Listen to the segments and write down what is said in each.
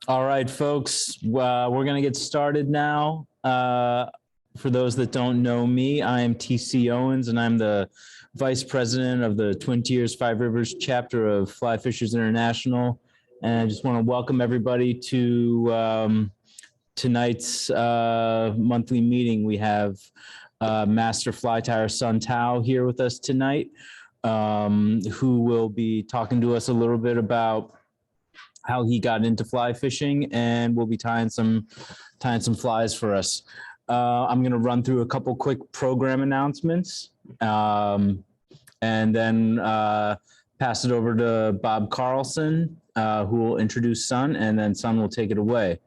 All right, folks, we're going to get started now. For those that don't know me, I am TC Owens, and I'm the Vice President of the Twin Tiers Five Rivers chapter of Fly Fishers International. And I just want to welcome everybody to tonight's monthly meeting. We have Master Fly Tyer Sun Tao here with us tonight, who will be talking to us a little bit about how he got into fly fishing, and we'll be tying some flies for us. I'm going to run through a couple quick program announcements, and then pass it over to Bob Carlson, who will introduce Sun, and then Sun will take it away.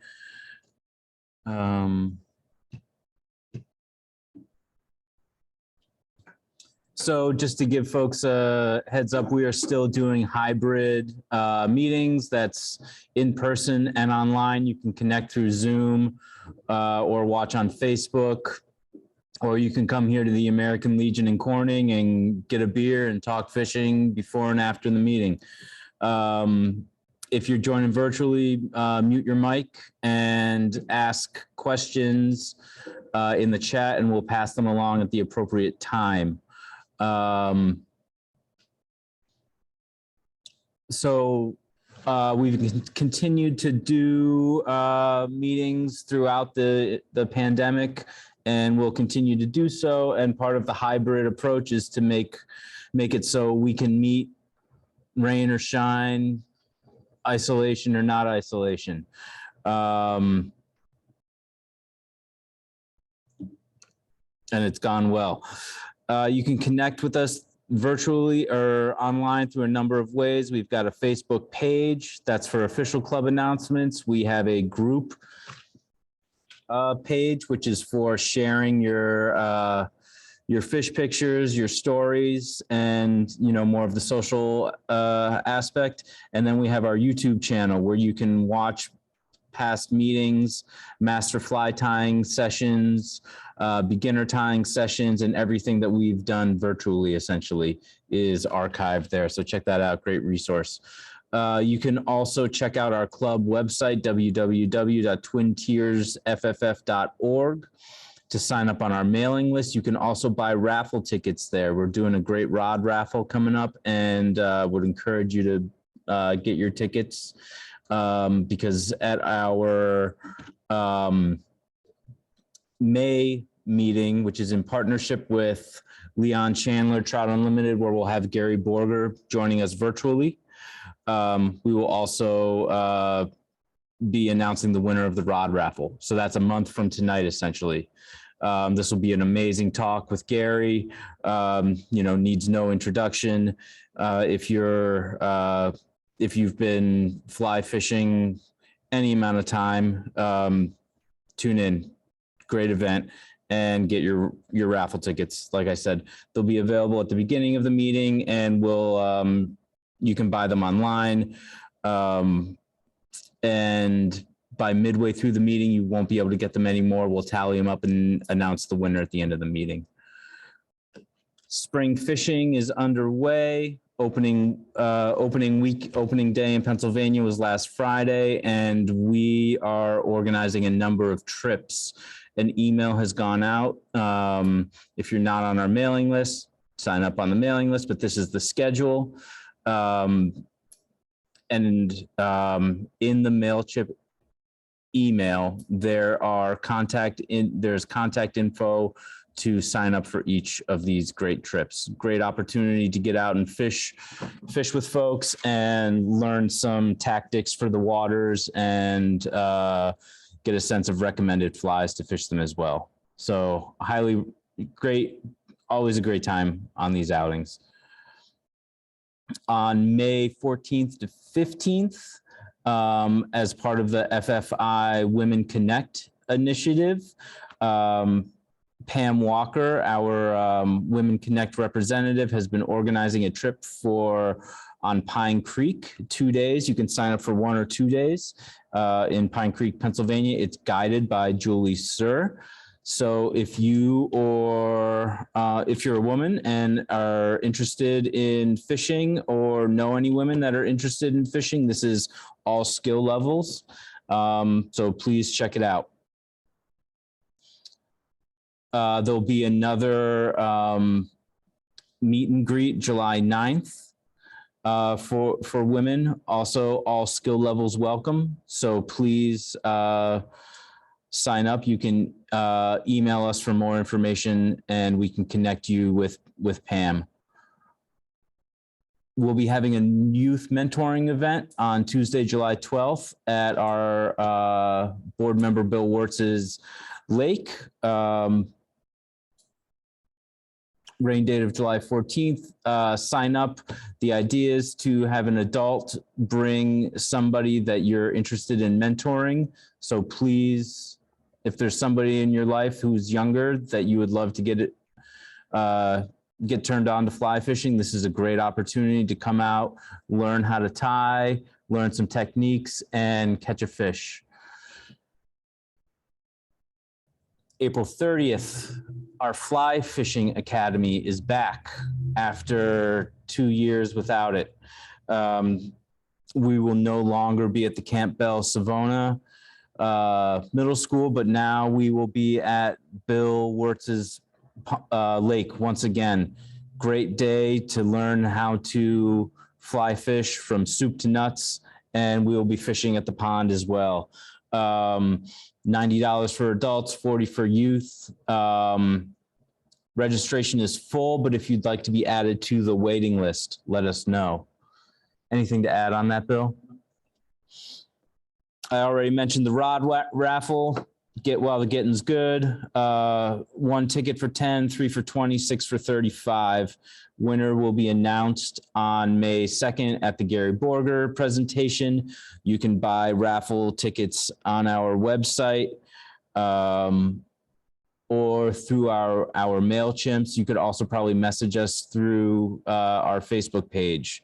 So just to give folks a heads up, we are still doing hybrid meetings. That's in person and online. You can connect through Zoom or watch on Facebook, or you can come here to the American Legion in Corning and get a beer and talk fishing before and after the meeting. If you're joining virtually, mute your mic and ask questions in the chat, and we'll pass them along at the appropriate time. So we've continued to do meetings throughout the pandemic, and we'll continue to do so. And part of the hybrid approach is to make it so we can meet rain or shine, isolation or not isolation. And it's gone well. You can connect with us virtually or online through a number of ways. We've got a Facebook page that's for official club announcements. We have a group page, which is for sharing your fish pictures, your stories, and more of the social aspect. And then we have our YouTube channel where you can watch past meetings, master fly tying sessions, beginner tying sessions, and everything that we've done virtually essentially is archived there. So check that out, great resource. You can also check out our club website, www.twintiersfff.org, to sign up on our mailing list. You can also buy raffle tickets there. We're doing a great rod raffle coming up, and would encourage you to get your tickets. Because at our May meeting, which is in partnership with Leon Chandler, Trout Unlimited, where we'll have Gary Borger joining us virtually, we will also be announcing the winner of the rod raffle. So that's a month from tonight, essentially. This will be an amazing talk with Gary. Needs no introduction. If you've been fly fishing any amount of time, tune in. Great event, and get your raffle tickets. Like I said, they'll be available at the beginning of the meeting, and you can buy them online. And by midway through the meeting, you won't be able to get them anymore. We'll tally them up and announce the winner at the end of the meeting. Spring fishing is underway. Opening day in Pennsylvania was last Friday, and we are organizing a number of trips. An email has gone out. If you're not on our mailing list, sign up on the mailing list, but this is the schedule. In the MailChimp email, there's contact info to sign up for each of these great trips. Great opportunity to get out and fish with folks and learn some tactics for the waters, and get a sense of recommended flies to fish them as well. So highly great, always a great time on these outings. On May 14th to 15th, as part of the FFI Women Connect initiative, Pam Walker, our Women Connect representative, has been organizing a trip on Pine Creek, 2 days. You can sign up for 1 or 2 days in Pine Creek, Pennsylvania. It's guided by Julie Sir. So if you're a woman and are interested in fishing, or know any women that are interested in fishing, this is all skill levels. So please check it out. There'll be another meet and greet July 9th for women. Also, all skill levels welcome. So please sign up. You can email us for more information and we can connect you with Pam. We'll be having a youth mentoring event on Tuesday, July 12th at our board member Bill Wirtz's lake. Rain date of July 14th. Sign up. The idea is to have an adult bring somebody that you're interested in mentoring. So please, if there's somebody in your life who's younger that you would love to get turned on to fly fishing, this is a great opportunity to come out, learn how to tie, learn some techniques, and catch a fish. April 30th, our Fly Fishing Academy is back after 2 years without it. We will no longer be at the Campbell Savona Middle School, but now we will be at Bill Wirtz's lake once again. Great day to learn how to fly fish from soup to nuts, and we will be fishing at the pond as well. $90 for adults, $40 for youth. Registration is full, but if you'd like to be added to the waiting list, let us know. Anything to add on that, Bill? I already mentioned the rod raffle. Get while the getting's good. 1 ticket for 10, 3 for 20, 6 for 35. Winner will be announced on May 2nd at the Gary Borger presentation. You can buy raffle tickets on our website or through our MailChimps. You could also probably message us through our Facebook page.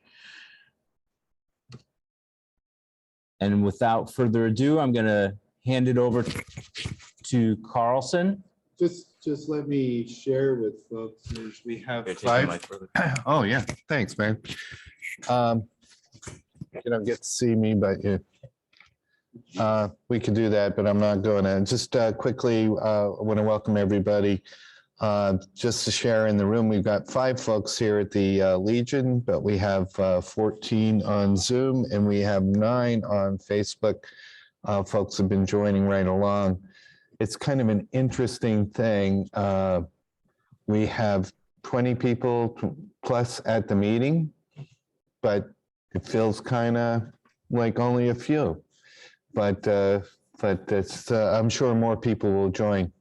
And without further ado, I'm going to hand it over to Carlson. Just let me share with folks. We have Okay, 5. Oh yeah, thanks, man. You don't get to see me, but we can do that, but I'm not going to. Just quickly, I want to welcome everybody. Just to share in the room, we've got 5 folks here at the Legion, but we have 14 on Zoom and we have 9 on Facebook. Folks have been joining right along. It's kind of an interesting thing. We have 20 people plus at the meeting, but it feels kind of like only a few. But it's, I'm sure more people will join.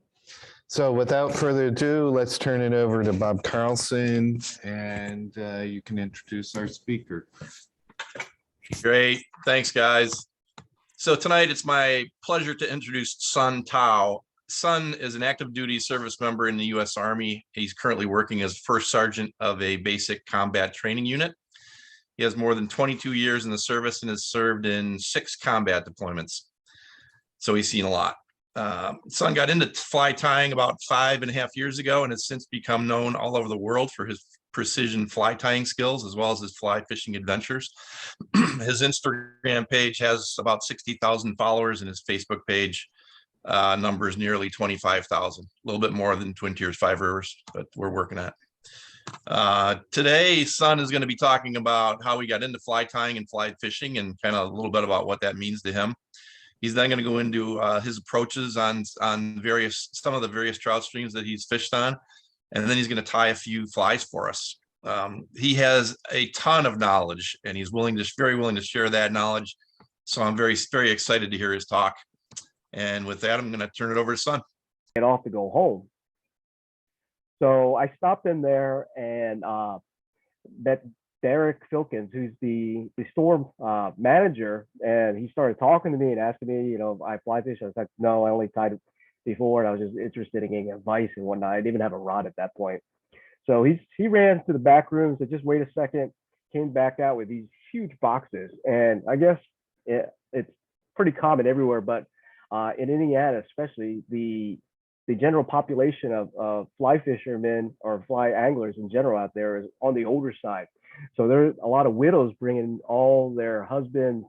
So without further ado, let's turn it over to Bob Carlson, and you can introduce our speaker. Great, thanks guys. So tonight it's my pleasure to introduce Sun Tao. Sun is an active duty service member in the U.S. Army. He's currently working as first sergeant of a basic combat training unit. He has more than 22 years in the service and has served in 6 combat deployments. So he's seen a lot. Sun got into fly tying about 5.5 years ago and has since become known all over the world for his precision fly tying skills as well as his fly fishing adventures. His Instagram page has about 60,000 followers and his Facebook page numbers nearly 25,000, a little bit more than Twin Tiers 5 Rivers, but we're working at it. Today, Sun is going to be talking about how he got into fly tying and fly fishing and kind of a little bit about what that means to him. He's then going to go into his approaches on some of the various trout streams that he's fished on, and then he's going to tie a few flies for us. He has a ton of knowledge, and he's very willing to share that knowledge. So I'm very, very excited to hear his talk. And with that, I'm going to turn it over to Sun. Get off to go home. So I stopped in there and met Derek Filkins, who's the store manager, and he started talking to me and asking me, you know, if I fly fish. I was like, no, I only tied it before, and I was just interested in getting advice and whatnot. I didn't even have a rod at that point. So he ran to the back room, said, just wait a second, came back out with these huge boxes. And I guess it's pretty common everywhere, but in Indiana, especially, the general population of fly fishermen or fly anglers in general out there is on the older side. So there's a lot of widows bringing all their husbands'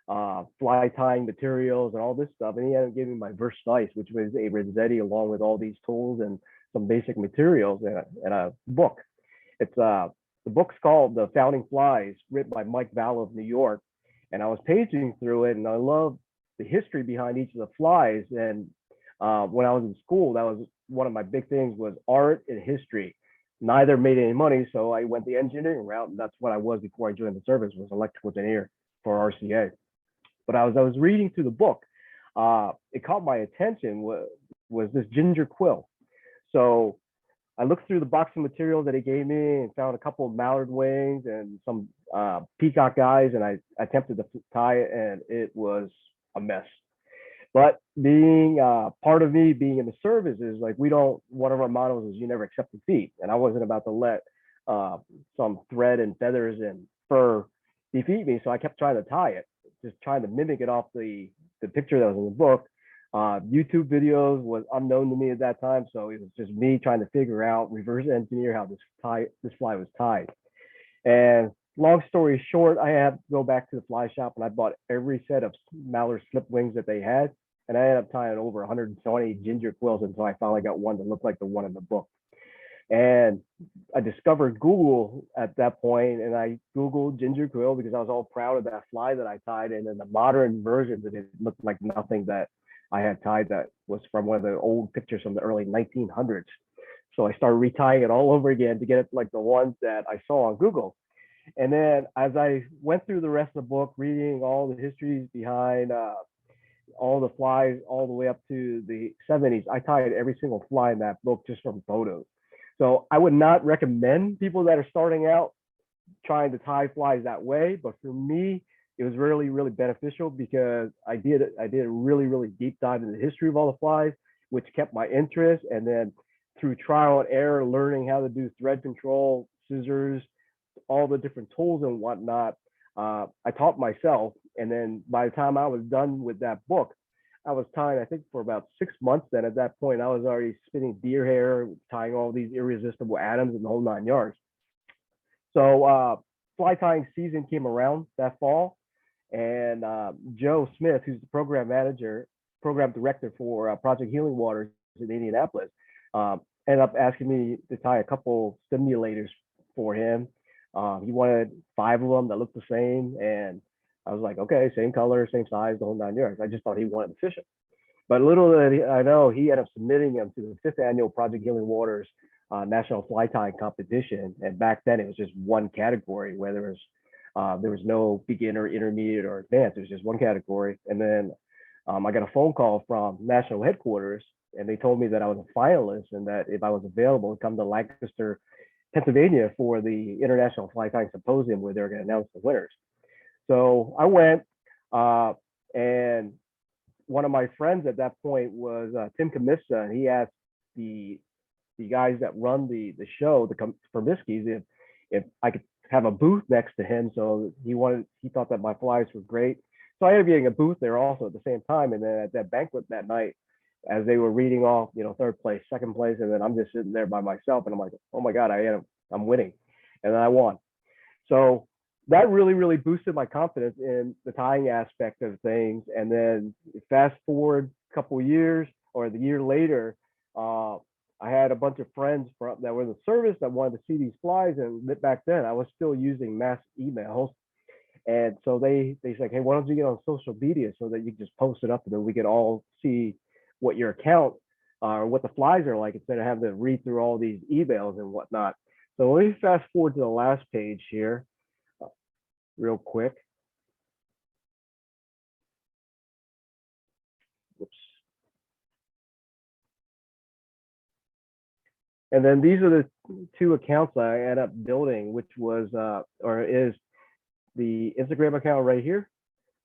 fly tying materials and all this stuff. And he ended up giving me my Verse Vice, which was a Rossetti along with all these tools and some basic materials in a book. It's the book's called The Founding Flies, written by Mike Vallow of New York. And I was paging through it, and I love the history behind each of the flies. And when I was in school, that was one of my big things was art and history. Neither made any money, so I went the engineering route, and that's what I was before I joined the service, was electrical engineer for RCA. But as I was reading through the book, it caught my attention was this ginger quill. So I looked through the box of materials that he gave me and found a couple of mallard wings and some peacock eyes, and I attempted to tie it, and it was a mess. But being part of me being in the service is like, one of our mottos is you never accept defeat. And I wasn't about to let some thread and feathers and fur defeat me. So I kept trying to tie it, just trying to mimic it off the picture that was in the book. YouTube videos was unknown to me at that time. So it was just me trying to figure out, reverse engineer how this fly was tied. And long story short, I had to go back to the fly shop and I bought every set of mallard slip wings that they had. And I ended up tying over 120 ginger quills until I finally got one that looked like the one in the book. And I discovered Google at that point, and I Googled ginger quill because I was all proud of that fly that I tied. And in the modern version, it looked like nothing that I had tied that was from one of the old pictures from the early 1900s. So I started retying it all over again to get it like the ones that I saw on Google. And then as I went through the rest of the book, reading all the histories behind all the flies all the way up to the 70s, I tied every single fly in that book just from photos. So I would not recommend people that are starting out trying to tie flies that way. But for me, it was really, really beneficial because I did a really, really deep dive into the history of all the flies, which kept my interest. And then through trial and error, learning how to do thread control, scissors, all the different tools and whatnot, I taught myself. And then by the time I was done with that book, I was tying, I think, for about 6 months. Then at that point, I was already spinning deer hair, tying all these irresistible atoms and the whole 9 yards. So fly tying season came around that fall, and Joe Smith, who's the program director for Project Healing Waters in Indianapolis, ended up asking me to tie a couple simulators for him. He wanted 5 of them that looked the same, and I was like, okay, same color, same size, the whole 9 yards. I just thought he wanted to fish it. But little did I know, he ended up submitting them to the 5th annual Project Healing Waters National Fly Tying Competition. And back then it was just one category where there was no beginner, intermediate, or advanced. It was just one category. And then I got a phone call from national headquarters, and they told me that I was a finalist and that if I was available to come to Lancaster, Pennsylvania for the International Fly Tying Symposium where they're going to announce the winners. So I went, and one of my friends at that point was Tim Kamissa, and he asked the guys that run the show, the Permiskis, if I could have a booth next to him. So he thought that my flies were great. So I ended up getting a booth there also at the same time. And then at that banquet that night, as they were reading off, 3rd place, 2nd place, and then I'm just sitting there by myself, and I'm like, oh my God, I'm winning, and then I won. So that really, really boosted my confidence in the tying aspect of things. And then fast forward a couple of years, or the year later, I had a bunch of friends that were in the service that wanted to see these flies. And back then I was still using mass emails. And so they said, hey, why don't you get on social media so that you can just post it up and then we could all see what your account or what the flies are like instead of having to read through all these emails and whatnot. So let me fast forward to the last page here real quick. Whoops. And then these are the 2 accounts I ended up building, which was is the Instagram account right here,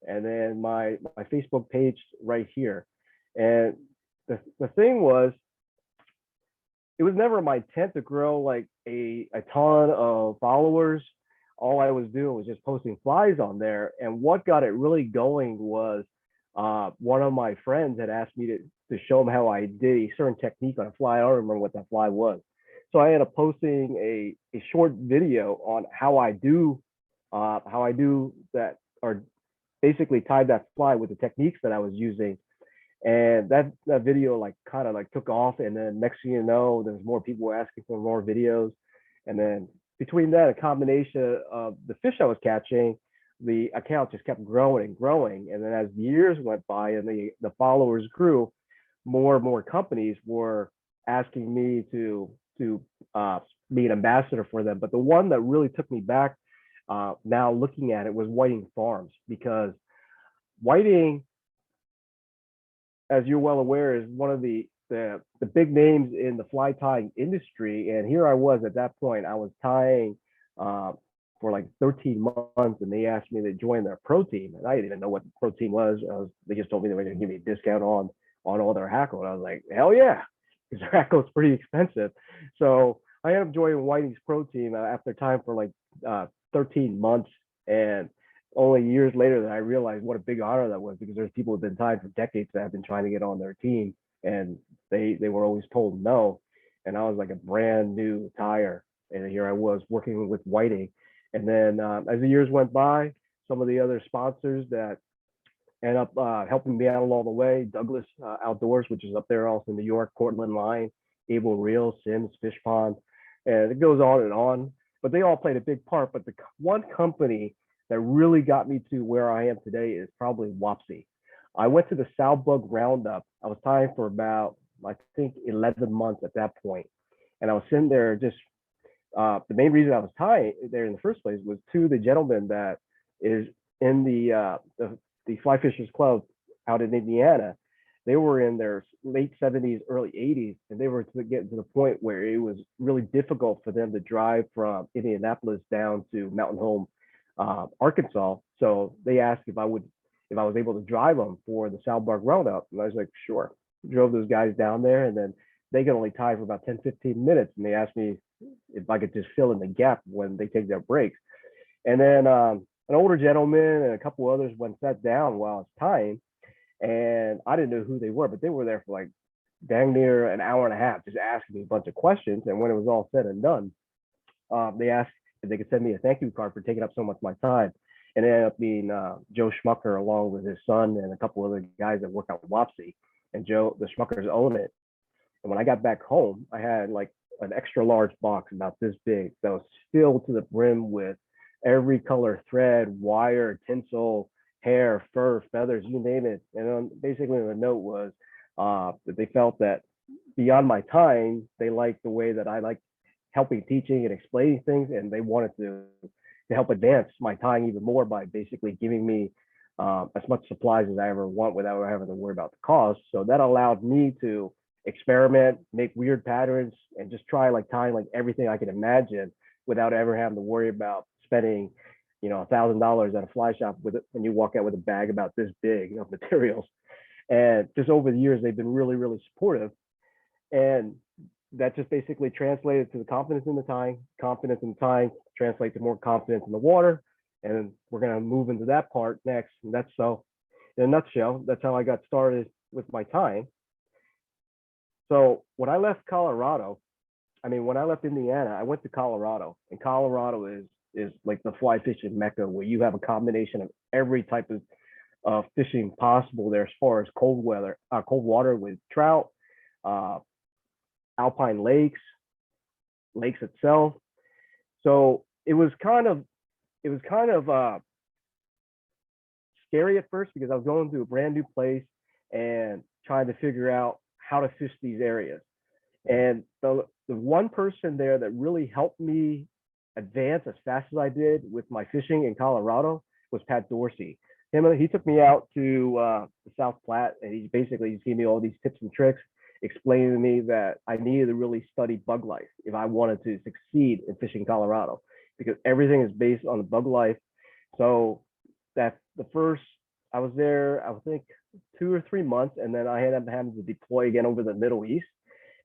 and then my Facebook page right here. And the thing was, it was never my intent to grow like a ton of followers. All I was doing was just posting flies on there. And what got it really going was one of my friends had asked me to show him how I did a certain technique on a fly. I don't remember what that fly was. So I ended up posting a short video on how I do that, or basically tied that fly with the techniques that I was using. And that video like kind of like took off. And then next thing you know, there's more people asking for more videos. And then between that, a combination of the fish I was catching, the account just kept growing and growing. And then as the years went by and the followers grew, more and more companies were asking me to be an ambassador for them. But the one that really took me back, now looking at it, was Whiting Farms, because Whiting, as you're well aware, is one of the big names in the fly tying industry. And here I was at that point, I was tying for like 13 months, and they asked me to join their pro team, and I didn't even know what the pro team was. They just told me they were going to give me a discount on all their hackle, and I was like, hell yeah, because their hackle is pretty expensive. So I ended up joining Whiting's pro team after time for like 13 months, and only years later that I realized what a big honor that was, because there's people who've been tied for decades that have been trying to get on their team, and they were always told no. And I was like a brand new tyer, and here I was working with Whiting. And then as the years went by, some of the other sponsors that end up helping me out along the way, Douglas Outdoors, which is up there also in New York, Cortland Line, Able Reel, Sims, Fish Pond, and it goes on and on. But they all played a big part. But the one company that really got me to where I am today is probably Wapsi. I went to the sow bug roundup. I was tying for about, I think, 11 months at that point. And I was sitting there just, the main reason I was tying there in the first place was to the gentleman that is in the Fly Fishers Club out in Indiana. They were in their late 70s, early 80s, and they were getting to the point where it was really difficult for them to drive from Indianapolis down to Mountain Home, Arkansas. So they asked if I was able to drive them for the sow bug roundup, and I was like, sure. Drove those guys down there, and then they could only tie for about 10, 15 minutes, and they asked me if I could just fill in the gap when they take their breaks. And then an older gentleman and a couple others went sat down while I was tying, and I didn't know who they were, but they were there for like dang near an hour and a half, just asking me a bunch of questions. And when it was all said and done, they asked if they could send me a thank you card for taking up so much of my time. And it ended up being Joe Schmucker, along with his son and a couple other guys that work out with Wapsi. And Joe, the Schmuckers, own it. And when I got back home, I had like an extra large box about this big that was filled to the brim with every color thread, wire, tinsel, hair, fur, feathers, you name it. And basically the note was that they felt that beyond my time, they liked the way that I like helping, teaching, and explaining things, and they wanted to help advance my tying even more by basically giving me as much supplies as I ever want without having to worry about the cost. So that allowed me to experiment, make weird patterns, and just try like tying like everything I could imagine without ever having to worry about spending, $1,000 at a fly shop with it when you walk out with a bag about this big of materials. And just over the years, they've been really, really supportive. And that just basically translated to the confidence in the tying translate to more confidence in the water. And we're going to move into that part next. And that's so, in a nutshell, that's how I got started with my tying. So when I left Indiana, I went to Colorado, and Colorado is like the fly fishing mecca, where you have a combination of every type of fishing possible there, as far as cold water with trout, alpine lakes itself. So it was kind of scary at first, because I was going to a brand new place and trying to figure out how to fish these areas. And the one person there that really helped me advance as fast as I did with my fishing in Colorado was Pat Dorsey. He took me out to the South Platte, and he gave me all these tips and tricks, explaining to me that I needed to really study bug life if I wanted to succeed in fishing Colorado, because everything is based on the bug life. So that's I was there, I think 2 or 3 months, and then I ended up having to deploy again over the Middle East.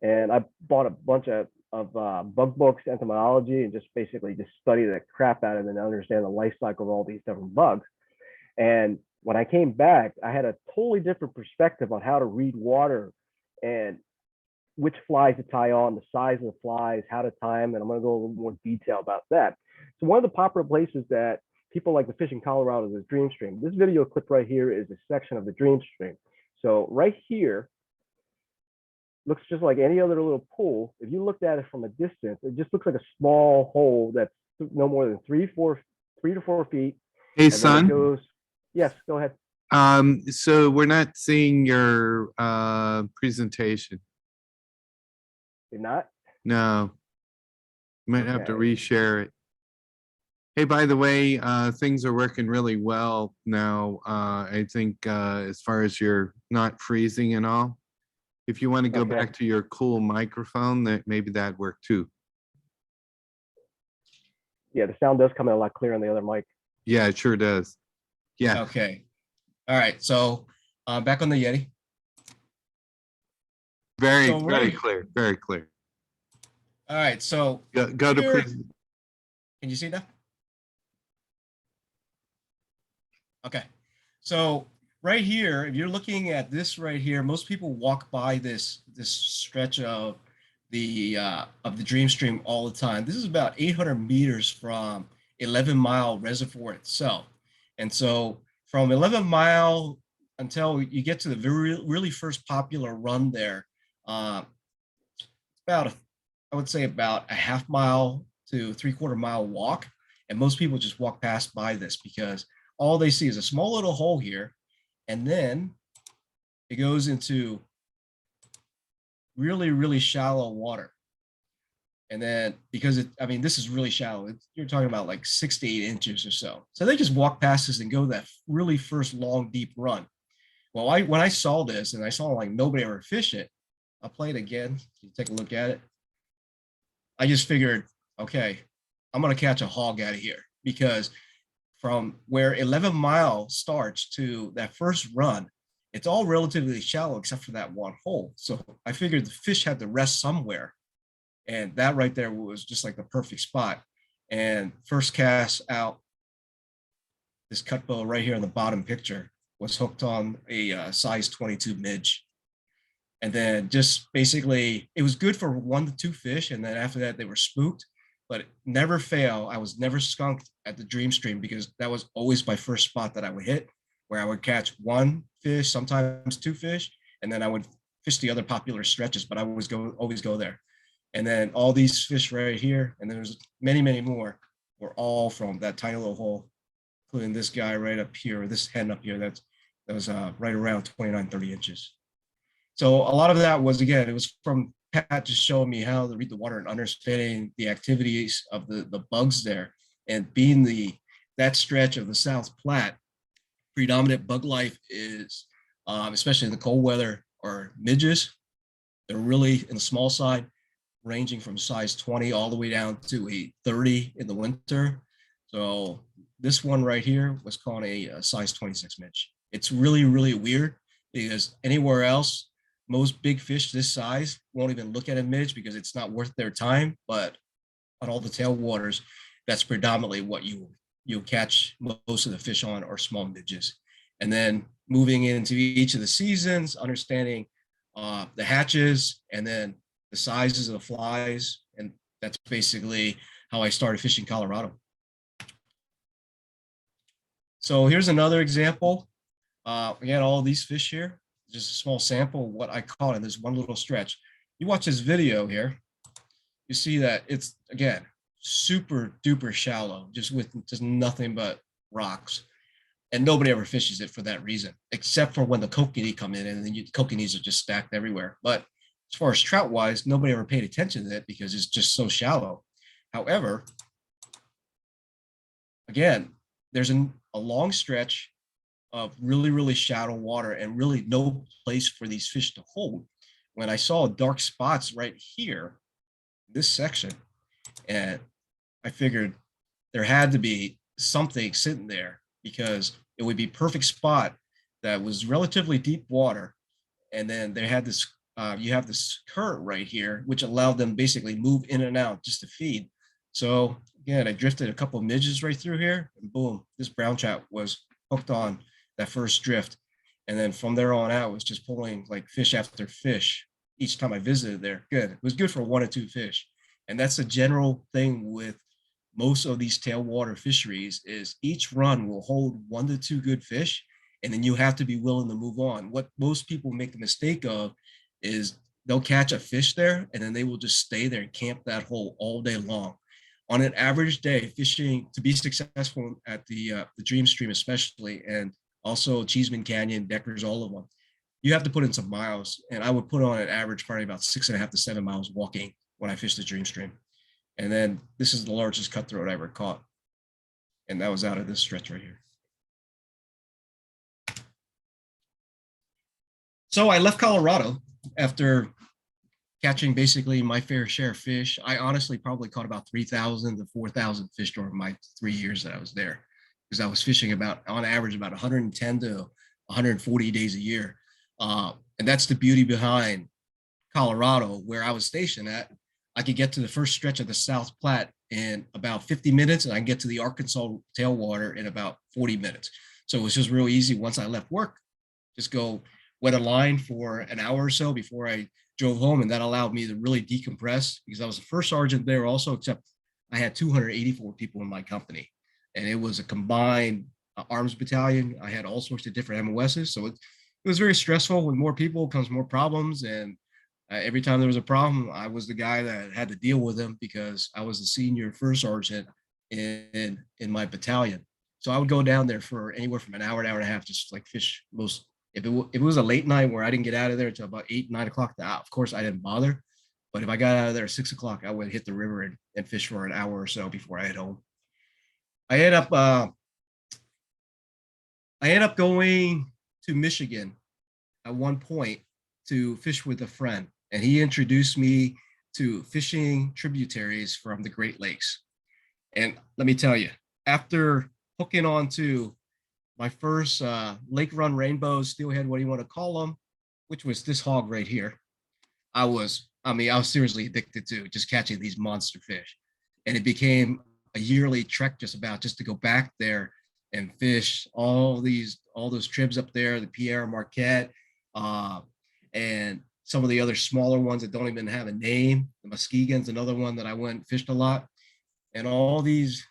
And I bought a bunch of bug books, entomology, and just study the crap out of it and understand the life cycle of all these different bugs. And when I came back, I had a totally different perspective on how to read water and which flies to tie on, the size of the flies, how to tie them. And I'm going to go a little more detail about that. So one of the popular places that people like to fish in Colorado, the Dream Stream. This video clip right here is a section of the Dream Stream. So right here looks just like any other little pool. If you looked at it from a distance, it just looks like a small hole that's no more than 3 to 4 feet. Hey, And then it son. goes, yes, go ahead. So we're not seeing your presentation. You're not? No. Might have to Okay. reshare it. Hey, by the way, things are working really well now. I think as far as you're not freezing and all. If you want to go Okay. back to your cool microphone, that maybe that'd work too. Yeah, the sound does come in a lot clearer on the other mic. Yeah, it sure does. Yeah. Okay. All right. So back on the Yeti. Very, So very right- clear. Very clear. All right. So Go to here- pre- can you see that? Okay. So right here, if you're looking at this right here, most people walk by this stretch of the Dream Stream all the time. This is about 800 meters from 11 Mile Reservoir itself. And so from 11 Mile until you get to the really first popular run there, I would say about a half mile to 3/4 mile walk. And most people just walk past by this because all they see is a small little hole here. And then it goes into really, really shallow water. And then because this is really shallow, you're talking about like 6 to 8 inches or so. So they just walk past this and go that really first long, deep run. Well, when I saw this and I saw like nobody ever fish it, I'll play it again. You take a look at it. I just figured, okay, I'm going to catch a hog out of here because from where 11 Mile starts to that first run, it's all relatively shallow except for that one hole. So I figured the fish had to rest somewhere. And that right there was just like the perfect spot. And first cast out, this cut bow right here in the bottom picture was hooked on a size 22 midge. And then just basically, it was good for 1 to 2 fish. And then after that, they were spooked, but never fail. I was never skunked at the Dream Stream because that was always my first spot that I would hit, where I would catch 1 fish, sometimes 2 fish, and then I would fish the other popular stretches, but I always go there. And then all these fish right here, and there's many, many more, were all from that tiny little hole, including this guy right up here, this hen up here, that was right around 29, 30 inches. So a lot of that was, again, it was from Pat just showing me how to read the water and understanding the activities of the bugs there. And being that stretch of the South Platte, predominant bug life is, especially in the cold weather, are midges. They're really in the small side, ranging from size 20 all the way down to a 30 in the winter. So this one right here was called a size 26 midge. It's really, really weird because anywhere else, most big fish this size won't even look at a midge because it's not worth their time. But on all the tailwaters, that's predominantly what you'll catch most of the fish on, are small midges. And then moving into each of the seasons, understanding the hatches and then the sizes of the flies. And that's basically how I started fishing Colorado. So here's another example. Again, all these fish here, just a small sample of what I caught in this one little stretch. You watch this video here, you see that it's, again, super duper shallow, just with just nothing but rocks. And nobody ever fishes it for that reason, except for when the kokanee come in, and then kokanees are just stacked everywhere. But as far as trout wise, nobody ever paid attention to it because it's just so shallow. However, again, there's a long stretch of really, really shallow water and really no place for these fish to hold. When I saw dark spots right here, this section, and I figured there had to be something sitting there because it would be perfect spot that was relatively deep water. And then they had this, you have this current right here, which allowed them basically move in and out just to feed. So again, I drifted a couple of midges right through here, and boom, this brown trout was hooked on that first drift. And then from there on out, was just pulling like fish after fish each time I visited there. Good. It was good for 1 or 2 fish. And that's a general thing with most of these tailwater fisheries is each run will hold 1 to 2 good fish, and then you have to be willing to move on. What most people make the mistake of is they'll catch a fish there and then they will just stay there and camp that hole all day long. On an average day, fishing to be successful at the Dream Stream especially, and also Cheeseman Canyon, Deckers, all of them, you have to put in some miles. And I would put on an average probably about 6.5 to 7 miles walking when I fished the Dream Stream. And then this is the largest cutthroat I ever caught. And that was out of this stretch right here. So I left Colorado after catching basically my fair share of fish. I honestly probably caught about 3,000 to 4,000 fish during my 3 years that I was there, because I was fishing about, on average, about 110 to 140 days a year. And that's the beauty behind Colorado, where I was stationed at. I could get to the first stretch of the South Platte in about 50 minutes, and I can get to the Arkansas tailwater in about 40 minutes. So it was just real easy. Once I left work, just go wet a line for an hour or so before I drove home, and that allowed me to really decompress, because I was the first sergeant there also, except I had 284 people in my company, and it was a combined arms battalion. I had all sorts of different MOSs, so it was very stressful. With more people comes more problems, and every time there was a problem, I was the guy that had to deal with them, because I was the senior first sergeant in my battalion. So I would go down there for anywhere from an hour and a half, just like fish most. If it was a late night where I didn't get out of there until about 8, 9 o'clock, of course I didn't bother. But if I got out of there at 6 o'clock, I would hit the river and fish for an hour or so before I head home. I ended up going to Michigan at one point to fish with a friend, and he introduced me to fishing tributaries from the Great Lakes. And let me tell you, after hooking onto my first lake run rainbows, steelhead, what do you want to call them, which was this hog right here, I was seriously addicted to just catching these monster fish. And it became a yearly trek just to go back there and fish all those tribs up there, the Pierre Marquette, and some of the other smaller ones that don't even have a name. The Muskegon's another one that I went and fished a lot. And all these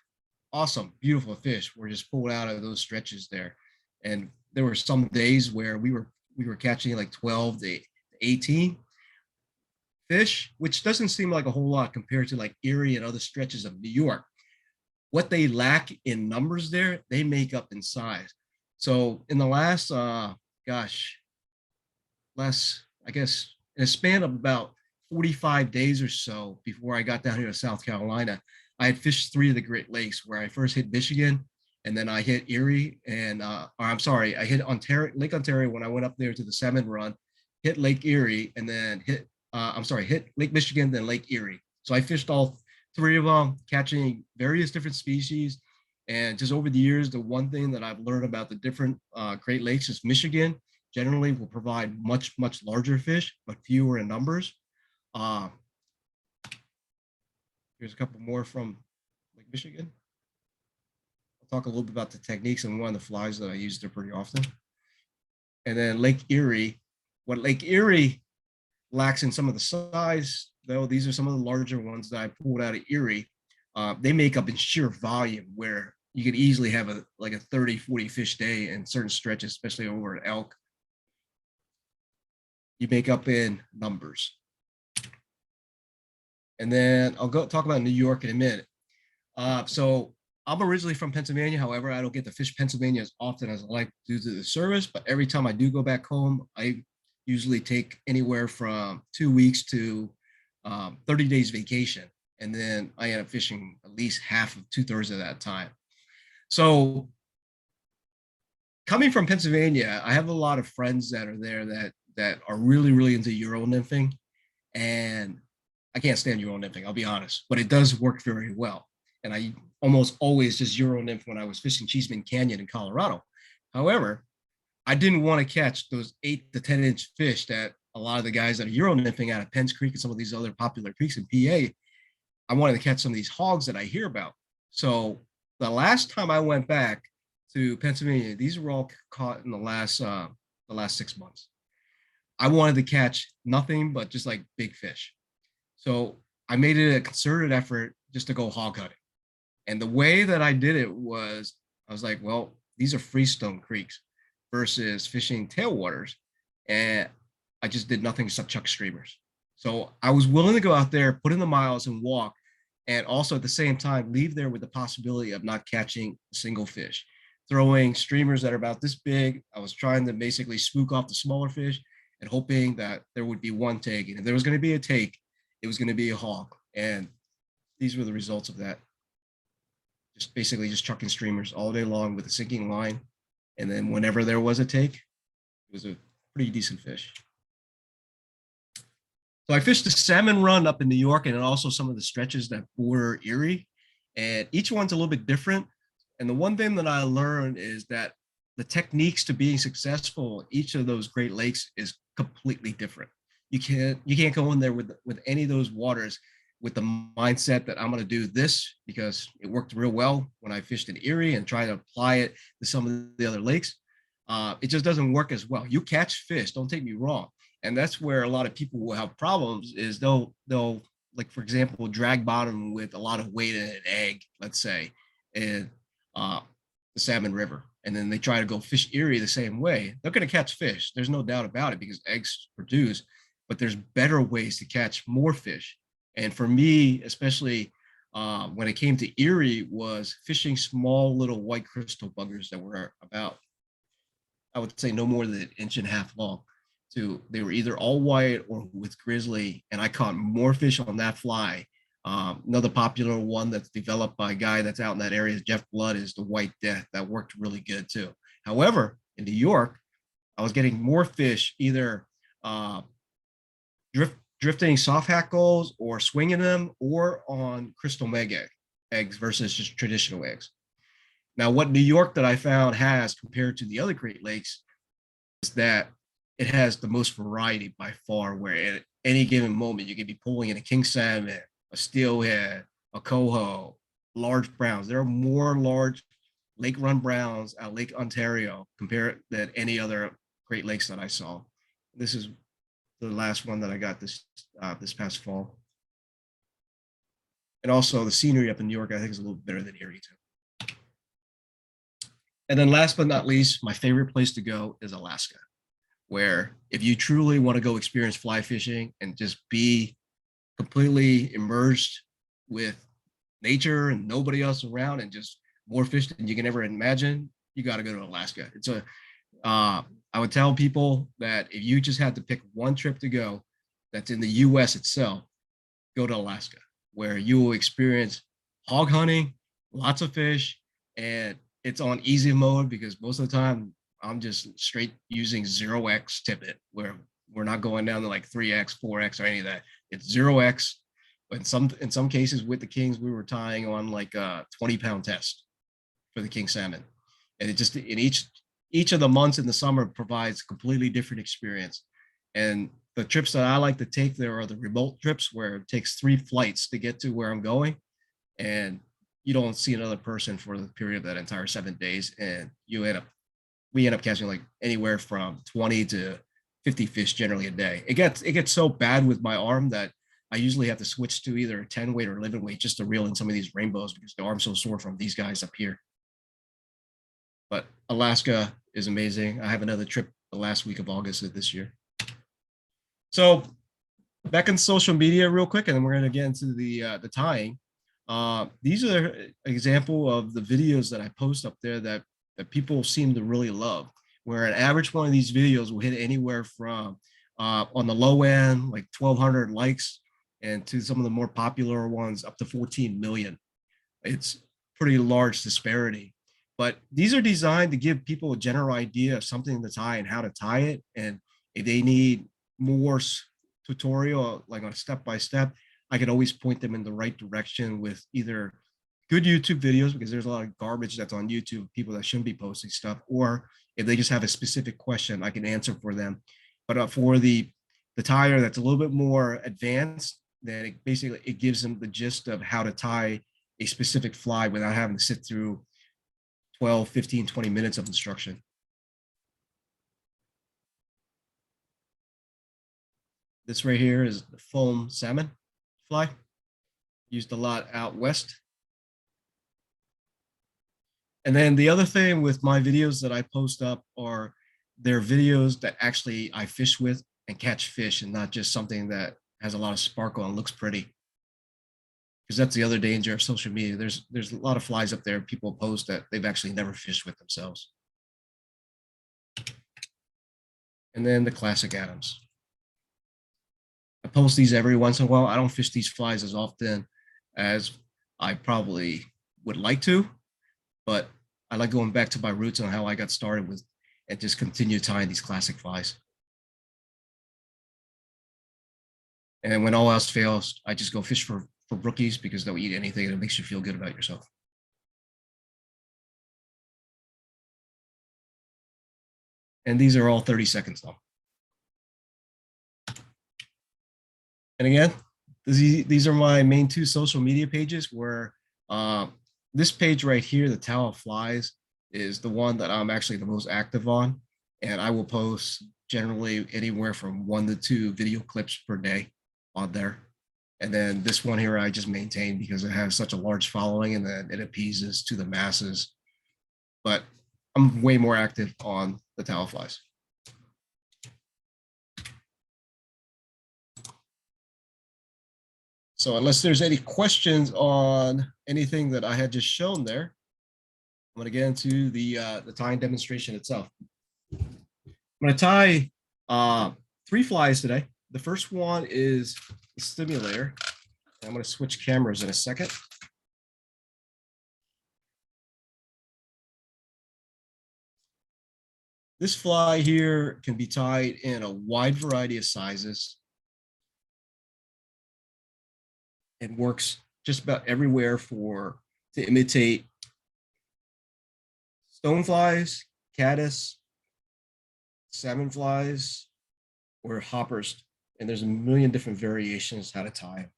awesome, beautiful fish were just pulled out of those stretches there. And there were some days where we were catching like 12 to 18 fish, which doesn't seem like a whole lot compared to like Erie and other stretches of New York. What they lack in numbers there, they make up in size. So in the last, I guess, in a span of about 45 days or so before I got down here to South Carolina, I had fished 3 of the Great Lakes, where I first hit Michigan, and then I hit Erie, and I hit Lake Ontario when I went up there to the salmon run, hit Lake Erie, and then hit Lake Michigan, then Lake Erie. So I fished all 3 of them, catching various different species. And just over the years, the one thing that I've learned about the different Great Lakes is Michigan generally will provide much, much larger fish, but fewer in numbers. Here's a couple more from Lake Michigan. I'll talk a little bit about the techniques and one of the flies that I use there pretty often. And then Lake Erie. What Lake Erie lacks in some of the size, though, these are some of the larger ones that I pulled out of Erie. They make up in sheer volume, where you could easily have a 30, 40 fish day in certain stretches, especially over at elk. You make up in numbers. And then I'll go talk about New York in a minute. So I'm originally from Pennsylvania. However, I don't get to fish Pennsylvania as often as I like due to the service. But every time I do go back home, I usually take anywhere from 2 weeks to 30 days vacation. And then I end up fishing at least half of 2/3 of that time. So coming from Pennsylvania, I have a lot of friends that are there that are really, really into Euro nymphing. And I can't stand Euro nymphing, I'll be honest, but it does work very well. And I almost always just Euro nymph when I was fishing Cheeseman Canyon in Colorado. However, I didn't want to catch those 8 to 10-inch fish that a lot of the guys that are Euro nymphing out of Penns Creek and some of these other popular creeks in PA. I wanted to catch some of these hogs that I hear about. So the last time I went back to Pennsylvania, these were all caught in the last 6 months. I wanted to catch nothing but just like big fish. So I made it a concerted effort just to go hog hunting. And the way that I did it was, I was like, well, these are freestone creeks versus fishing tailwaters. And I just did nothing except chuck streamers. So I was willing to go out there, put in the miles and walk, and also at the same time, leave there with the possibility of not catching a single fish. Throwing streamers that are about this big. I was trying to basically spook off the smaller fish and hoping that there would be one take. And if there was going to be a take, it was going to be a hog. And these were the results of that. Just basically just chucking streamers all day long with a sinking line. And then whenever there was a take, it was a pretty decent fish. So I fished the salmon run up in New York and also some of the stretches that border Erie. And each one's a little bit different. And the one thing that I learned is that the techniques to being successful in each of those Great Lakes is completely different. You can't go in there with any of those waters with the mindset that I'm going to do this because it worked real well when I fished in Erie and try to apply it to some of the other lakes. It just doesn't work as well. You catch fish, don't take me wrong. And that's where a lot of people will have problems is they'll like, for example, drag bottom with a lot of weight in an egg, let's say, in the Salmon River. And then they try to go fish Erie the same way. They're going to catch fish. There's no doubt about it because eggs produce, but there's better ways to catch more fish. And for me, especially when it came to Erie, was fishing small little white crystal buggers that were about, I would say, no more than an inch and a half long. They were either all white or with grizzly, and I caught more fish on that fly. Another popular one that's developed by a guy that's out in that area, Jeff Blood, is the White Death. That worked really good too. However, in New York, I was getting more fish either drifting soft hackles or swinging them, or on crystal meg eggs versus just traditional eggs. Now, what New York that I found has compared to the other Great Lakes is that it has the most variety by far, where at any given moment you could be pulling in a king salmon, a steelhead, a coho, large browns. There are more large lake run browns at Lake Ontario compared than any other Great Lakes that I saw. This is the last one that I got this past fall. And also the scenery up in New York, I think, is a little better than Erie too. And then last but not least, my favorite place to go is Alaska, where if you truly want to go experience fly fishing and just be completely immersed with nature and nobody else around and just more fish than you can ever imagine, you got to go to Alaska. It's I would tell people that if you just had to pick one trip to go that's in the US itself, go to Alaska, where you will experience hog hunting, lots of fish, and it's on easy mode because most of the time I'm just straight using 0x tippet, where we're not going down to like 3x, 4x, or any of that. It's 0x. But in some cases with the kings, we were tying on like a 20-pound test for the king salmon. And it just, in each of the months in the summer provides a completely different experience. And the trips that I like to take there are the remote trips where it takes 3 flights to get to where I'm going. And you don't see another person for the period of that entire 7 days. And we end up catching like anywhere from 20 to 50 fish generally a day. It gets so bad with my arm that I usually have to switch to either a 10 weight or 11 weight just to reel in some of these rainbows because the arm's so sore from these guys up here. But Alaska is amazing. I have another trip the last week of August of this year. So back in social media real quick, and then we're going to get into the tying. These are an example of the videos that I post up there that people seem to really love, where an average one of these videos will hit anywhere from on the low end, like 1,200 likes, and to some of the more popular ones up to 14 million. It's pretty large disparity. But these are designed to give people a general idea of something to tie and how to tie it. And if they need more tutorial, like on a step-by-step, I could always point them in the right direction with either good YouTube videos, because there's a lot of garbage that's on YouTube, people that shouldn't be posting stuff, or if they just have a specific question, I can answer for them. But for the tire that's a little bit more advanced, then it gives them the gist of how to tie a specific fly without having to sit through 12, 15, 20 minutes of instruction. This right here is the foam salmon fly, used a lot out west. And then the other thing with my videos that I post up are they're videos that actually I fish with and catch fish, and not just something that has a lot of sparkle and looks pretty. Because that's the other danger of social media. There's a lot of flies up there people post that they've actually never fished with themselves. And then the classic Adams. I post these every once in a while. I don't fish these flies as often as I probably would like to, but I like going back to my roots on how I got started with and just continue tying these classic flies. And when all else fails, I just go fish for brookies because they'll eat anything and it makes you feel good about yourself. And these are all 30 seconds long. And again, these are my main two social media pages where this page right here, the Towel of Flies, is the one that I'm actually the most active on. And I will post generally anywhere from 1 to 2 video clips per day on there. And then this one here I just maintain because it has such a large following and then it appeases to the masses. But I'm way more active on the Towel Flies. So unless there's any questions on anything that I had just shown there, I'm going to get into the tying demonstration itself. I'm going to tie 3 flies today. The first one is the stimulator. I'm going to switch cameras in a second. This fly here can be tied in a wide variety of sizes. It works just about everywhere to imitate stoneflies, caddis, salmon flies, or hoppers. And there's a million different variations how to tie them.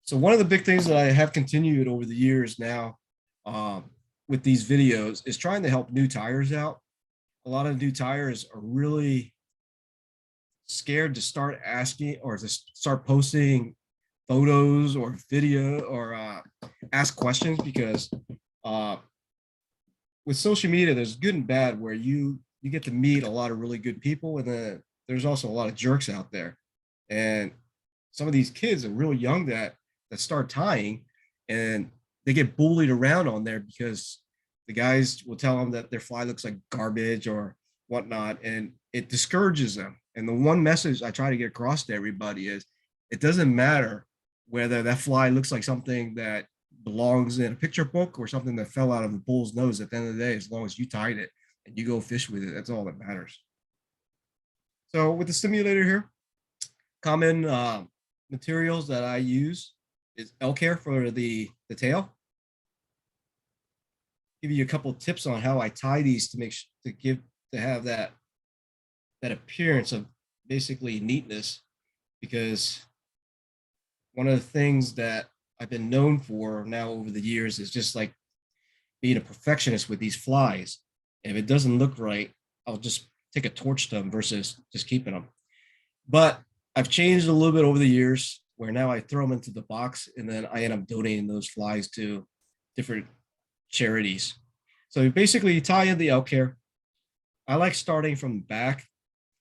So one of the big things that I have continued over the years now with these videos is trying to help new tyers out. A lot of new tyers are really scared to start asking or to start posting photos or video or ask questions because with social media, there's good and bad where you get to meet a lot of really good people, and then there's also a lot of jerks out there. And some of these kids are really young that start tying, and they get bullied around on there because the guys will tell them that their fly looks like garbage or whatnot, and it discourages them. And the one message I try to get across to everybody is it doesn't matter whether that fly looks like something that belongs in a picture book or something that fell out of a bull's nose. At the end of the day, as long as you tied it and you go fish with it, that's all that matters. So with the stimulator here, common materials that I use is elk hair for the tail. Give you a couple of tips on how I tie these to have that appearance of basically neatness, because one of the things that I've been known for now over the years is just like being a perfectionist with these flies. And if it doesn't look right, I'll just take a torch to them versus just keeping them. But I've changed a little bit over the years where now I throw them into the box and then I end up donating those flies to different charities. So basically you tie in the elk hair. I like starting from the back.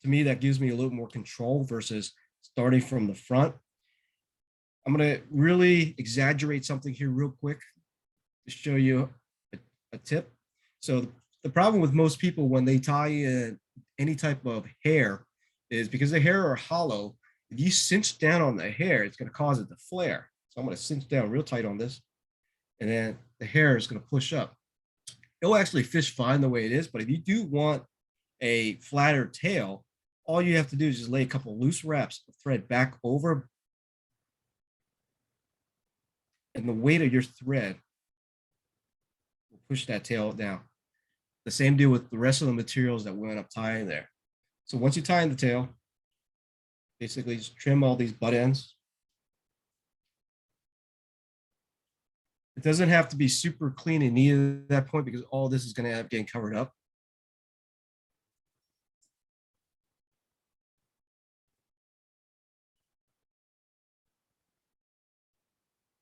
To me, that gives me a little more control versus starting from the front. I'm going to really exaggerate something here real quick to show you a tip. So the problem with most people when they tie in any type of hair is because the hair are hollow. If you cinch down on the hair, it's going to cause it to flare. So I'm going to cinch down real tight on this, and then the hair is going to push up. It'll actually fish fine the way it is, but if you do want a flatter tail, all you have to do is just lay a couple loose wraps of thread back over, and the weight of your thread will push that tail down. The same deal with the rest of the materials that we end up tying there. So once you tie in the tail, basically just trim all these butt ends. It doesn't have to be super clean and neat at that point because all this is going to end up getting covered up.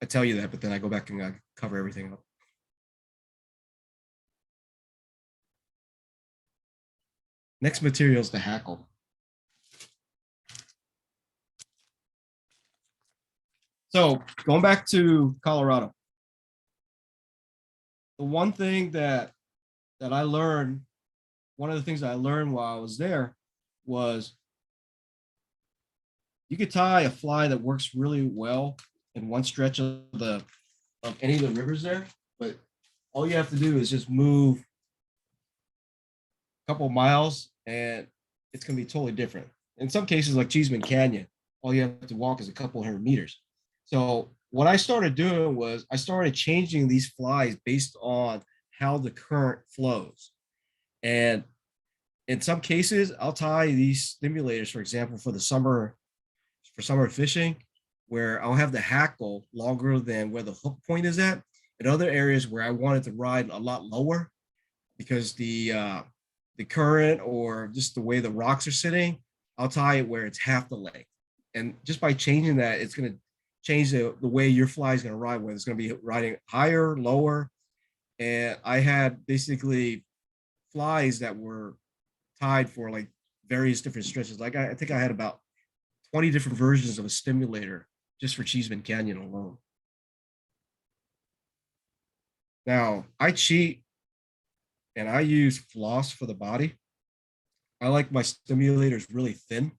I tell you that, but then I go back and I cover everything up. Next material is the hackle. So going back to Colorado, the one thing that I learned, one of the things that I learned while I was there was you could tie a fly that works really well in one stretch of any of the rivers there, but all you have to do is just move a couple miles and it's going to be totally different. In some cases, like Cheeseman Canyon, all you have to walk is a couple hundred meters. So what I started doing was I started changing these flies based on how the current flows. And in some cases, I'll tie these stimulators, for example, for summer fishing, where I'll have the hackle longer than where the hook point is at. In other areas where I wanted to ride a lot lower because the current or just the way the rocks are sitting, I'll tie it where it's half the length. And just by changing that, it's going to change the way your fly is going to ride, whether it's going to be riding higher, lower. And I had basically flies that were tied for like various different stretches. Like I think I had about 20 different versions of a stimulator just for Cheeseman Canyon alone. Now I cheat and I use floss for the body. I like my stimulators really thin.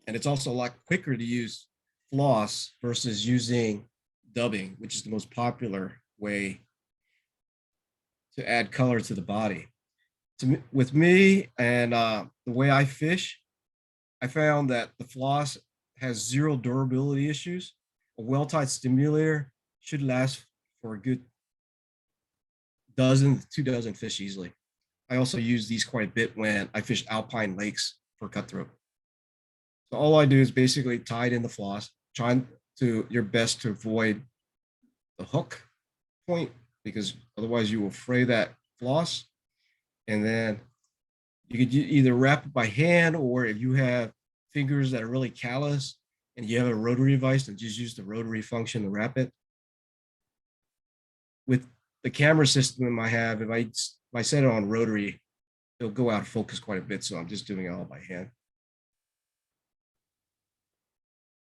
And it's also a lot quicker to use floss versus using dubbing, which is the most popular way to add color to the body. With me and the way I fish, I found that the floss has zero durability issues. A well-tied stimulator should last for a good dozen, 2 dozen fish easily. I also use these quite a bit when I fish alpine lakes for cutthroat. So all I do is basically tie it in the floss, trying to your best to avoid the hook point because otherwise you will fray that floss. And then you could either wrap it by hand, or if you have fingers that are really callous and you have a rotary vise, then just use the rotary function to wrap it. With the camera system I have, if I set it on rotary, it'll go out of focus quite a bit. So I'm just doing it all by hand.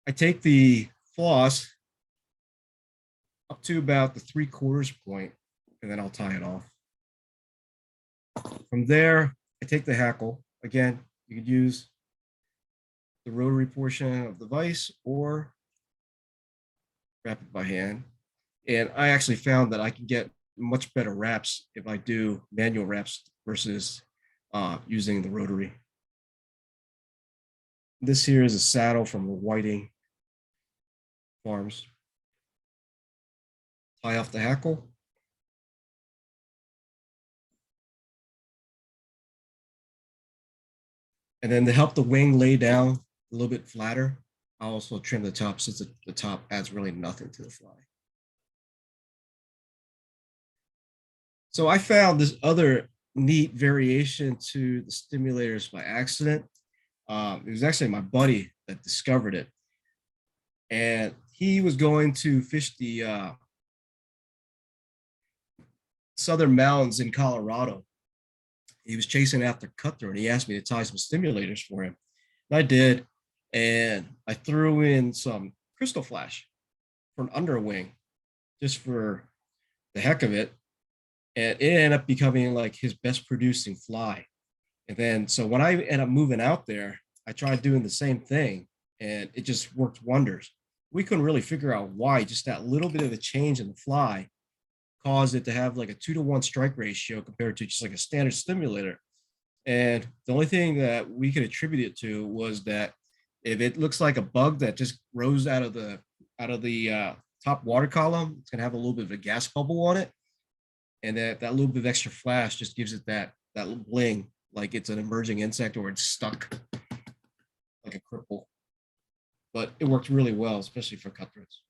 I take the floss up to about the 3/4 point, and then I'll tie it off. From there, I take the hackle. Again, you could use the rotary portion of the vise or wrap it by hand. And I actually found that I can get much better wraps if I do manual wraps versus using the rotary. This here is a saddle from the Whiting Farms. Tie off the hackle. And then to help the wing lay down a little bit flatter, I'll also trim the top since the top adds really nothing to the fly. So I found this other neat variation to the stimulators by accident. It was actually my buddy that discovered it. And he was going to fish the southern mountains in Colorado. He was chasing after cutthroat, and he asked me to tie some stimulators for him. And I did, and I threw in some crystal flash for an underwing, just for the heck of it. And it ended up becoming like his best producing fly. And then, so when I ended up moving out there, I tried doing the same thing, and it just worked wonders. We couldn't really figure out why, just that little bit of a change in the fly caused it to have like a 2-to-1 strike ratio compared to just like a standard stimulator. And the only thing that we could attribute it to was that if it looks like a bug that just rose out of the top water column, it's gonna have a little bit of a gas bubble on it, and that little bit of extra flash just gives it that bling, like it's an emerging insect or it's stuck like a cripple. But it worked really well, especially for cutthroats.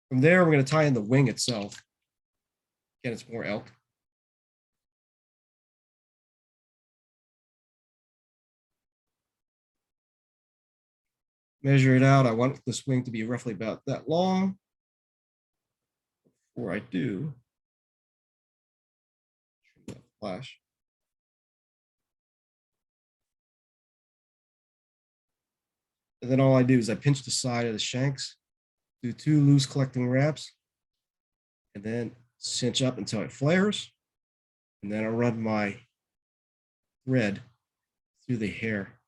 From there, we're going to tie in the wing itself. Again, it's more elk. Measure it out. I want this wing to be roughly about that long. Before I do, trim that flash. And then all I do is I pinch the side of the shanks, do 2 loose collecting wraps, and then cinch up until it flares. And then I run my thread through the hair.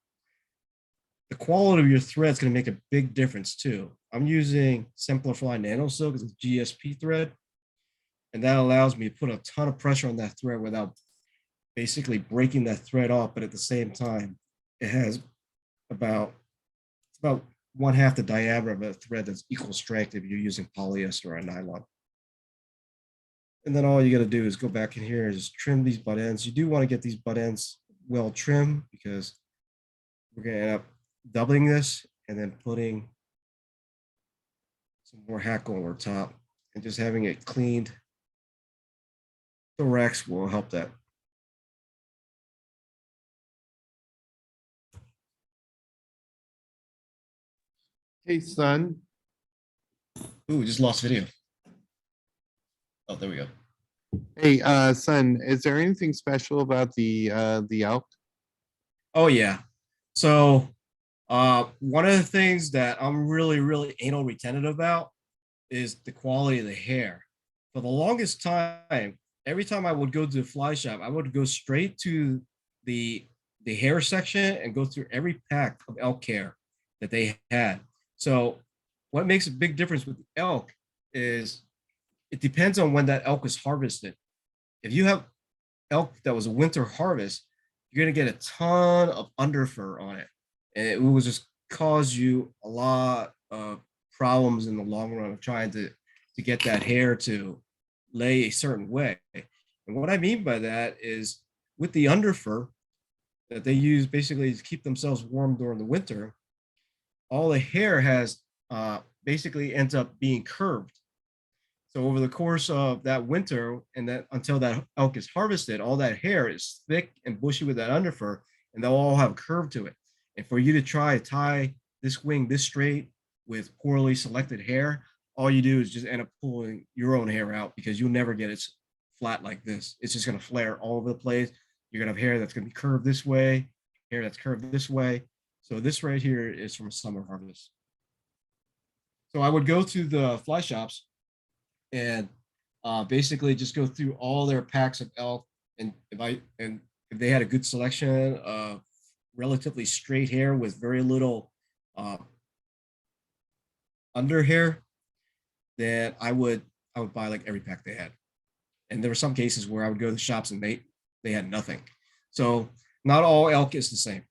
The quality of your thread is going to make a big difference too. I'm using Simplify Nano Silk as a GSP thread, and that allows me to put a ton of pressure on that thread without basically breaking that thread off. But at the same time, it has about 1/2 the diameter of a thread that's equal strength if you're using polyester or nylon. And then all you got to do is go back in here and just trim these butt ends. You do want to get these butt ends well trimmed because we're going to end up doubling this and then putting some more hackle over top, and just having it cleaned thorax will help that. Hey, son. Ooh, just lost video. Oh, there we go. Hey, son, is there anything special about the elk? Oh yeah. So one of the things that I'm really anal retentive about is the quality of the hair. For the longest time, every time I would go to the fly shop, I would go straight to the hair section and go through every pack of elk hair that they had. So what makes a big difference with elk is it depends on when that elk is harvested. If you have elk that was a winter harvest, you're gonna get a ton of underfur on it, and it will just cause you a lot of problems in the long run of trying to get that hair to lay a certain way. And what I mean by that is with the underfur that they use basically to keep themselves warm during the winter, all the hair has basically ends up being curved. So over the course of that winter and that until that elk is harvested, all that hair is thick and bushy with that underfur, and they'll all have a curve to it. And for you to try to tie this wing this straight with poorly selected hair, all you do is just end up pulling your own hair out because you'll never get it flat like this. It's just going to flare all over the place. You're going to have hair that's going to be curved this way, hair that's curved this way. So this right here is from a summer harvest. So I would go to the fly shops and basically just go through all their packs of elk. And if they had a good selection of relatively straight hair with very little under hair, then I would buy like every pack they had. And there were some cases where I would go to the shops and they had nothing. So not all elk is the same.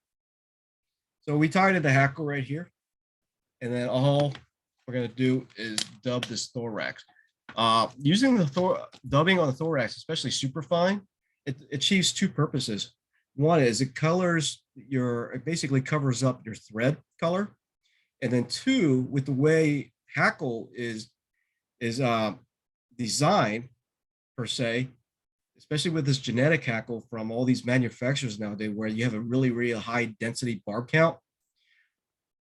So we tied it to hackle right here, and then all we're gonna do is dub this thorax. Using the dubbing on the thorax, especially superfine, it achieves 2 purposes. One is it basically covers up your thread color, and then 2, with the way hackle is designed per se, especially with this genetic hackle from all these manufacturers nowadays, where you have a really high density barb count.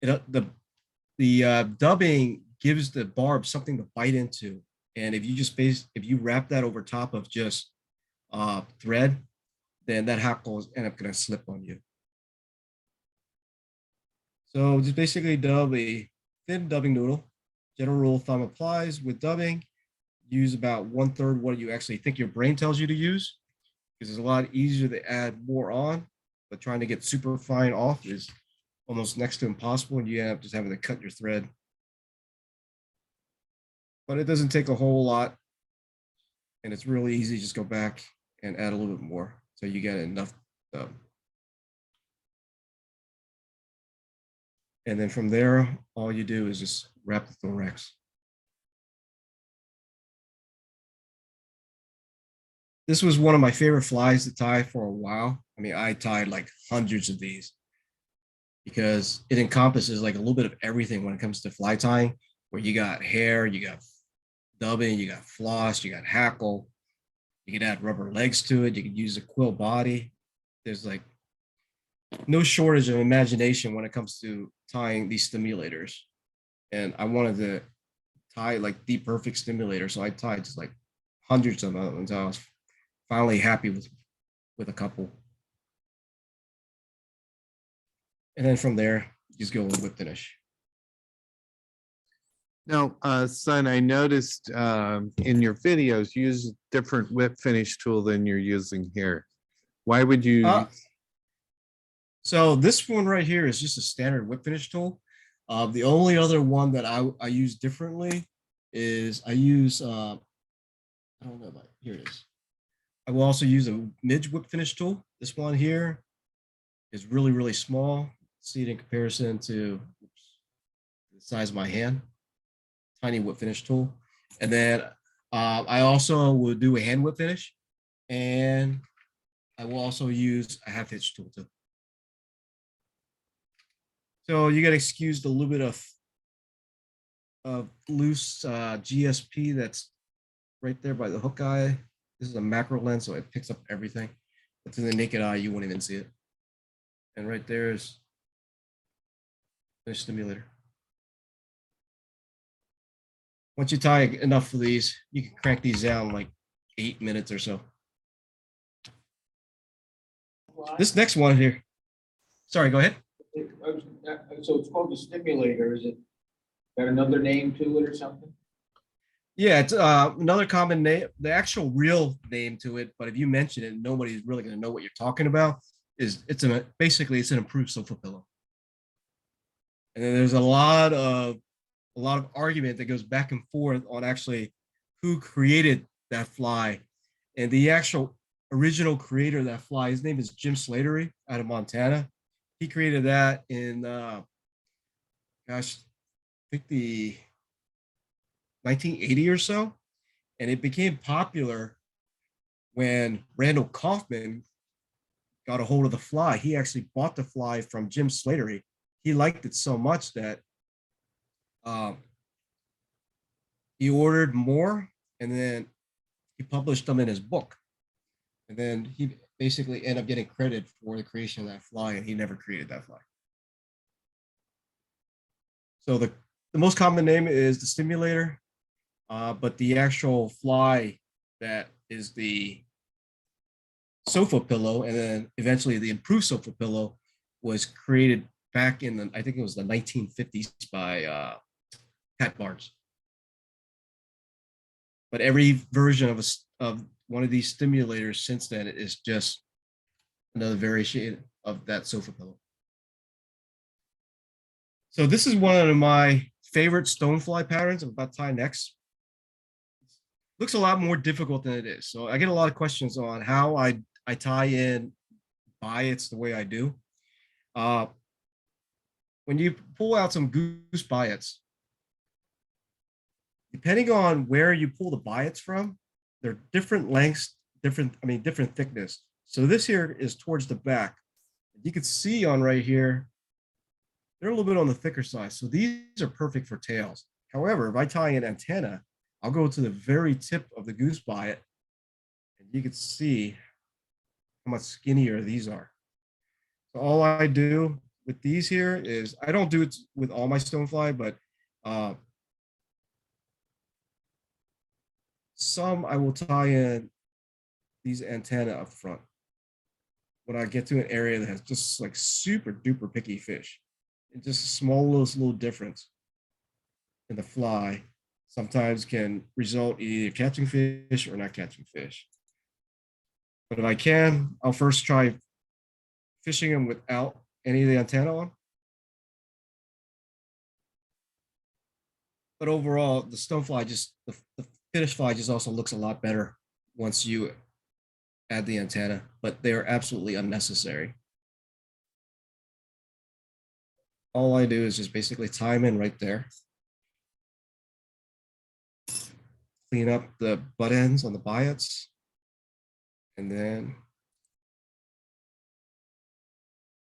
The dubbing gives the barb something to bite into. And if you wrap that over top of just thread, then that hackle is end up going to slip on you. So just basically dub a thin dubbing noodle. General rule of thumb applies with dubbing. Use about 1/3 what you actually think your brain tells you to use, because it's a lot easier to add more on, but trying to get super fine off is almost next to impossible, and you end up just having to cut your thread. But it doesn't take a whole lot, and it's really easy. Just go back and add a little bit more so you get enough dub. And then from there, all you do is just wrap the thorax. This was one of my favorite flies to tie for a while. I mean, I tied like hundreds of these because it encompasses like a little bit of everything when it comes to fly tying, where you got hair, you got dubbing, you got floss, you got hackle, you can add rubber legs to it, you can use a quill body. There's like no shortage of imagination when it comes to tying these stimulators. And I wanted to tie like the perfect stimulator, so I tied just like hundreds of them until I was finally happy with a couple. And then from there, just go with whip finish. Now, son, I noticed in your videos, you use a different whip finish tool than you're using here. Why would you? So this one right here is just a standard whip finish tool. The only other one that I use differently is I use, I don't know about, here it is. I will also use a midge whip finish tool. This one here is really, really small. See it in comparison to the size of my hand. Tiny whip finish tool. And then I also will do a hand whip finish. And I will also use a half hitch tool too. So you got to excuse the little bit of loose GSP that's right there by the hook eye. This is a macro lens, so it picks up everything. But to the naked eye, you won't even see it. And right there is the stimulator. Once you tie enough of these, you can crank these down like 8 minutes or so. This next one here. Sorry, go ahead. So it's called the stimulator. Is it got another name to it or something? Yeah, it's another common name. The actual real name to it, but if you mention it, nobody's really going to know what you're talking about. Basically it's an improved sofa pillow. And then there's a lot of argument that goes back and forth on actually who created that fly, and the actual original creator of that fly. His name is Jim Slattery out of Montana. He created that in, I think the 1980 or so, and it became popular when Randall Kaufman got a hold of the fly. He actually bought the fly from Jim Slattery. He liked it so much that he ordered more, and then he published them in his book. And then he basically ended up getting credit for the creation of that fly, and he never created that fly. So the most common name is the stimulator, but the actual fly that is the sofa pillow, and then eventually the improved sofa pillow, was created back in I think it was the 1950s by Pat Barnes. But every version of one of these stimulators since then is just another variation of that sofa pillow. So this is one of my favorite stonefly patterns I'm about to tie next. Looks a lot more difficult than it is. So I get a lot of questions on how I tie in biots the way I do. When you pull out some goose biots, depending on where you pull the biots from, they're different lengths, different thickness. So this here is towards the back. You can see on right here, they're a little bit on the thicker side. So these are perfect for tails. However, if I tie an antenna, I'll go to the very tip of the goose biot, and you can see how much skinnier these are. So all I do with these here is, I don't do it with all my stonefly, but some I will tie in these antenna up front when I get to an area that has just like super duper picky fish. And just a small little difference in the fly sometimes can result in either catching fish or not catching fish. But if I can, I'll first try fishing them without any of the antenna on. But overall, the stonefly the finish fly just also looks a lot better once you add the antenna, but they're absolutely unnecessary. All I do is just basically tie them in right there. Clean up the butt ends on the biots, and then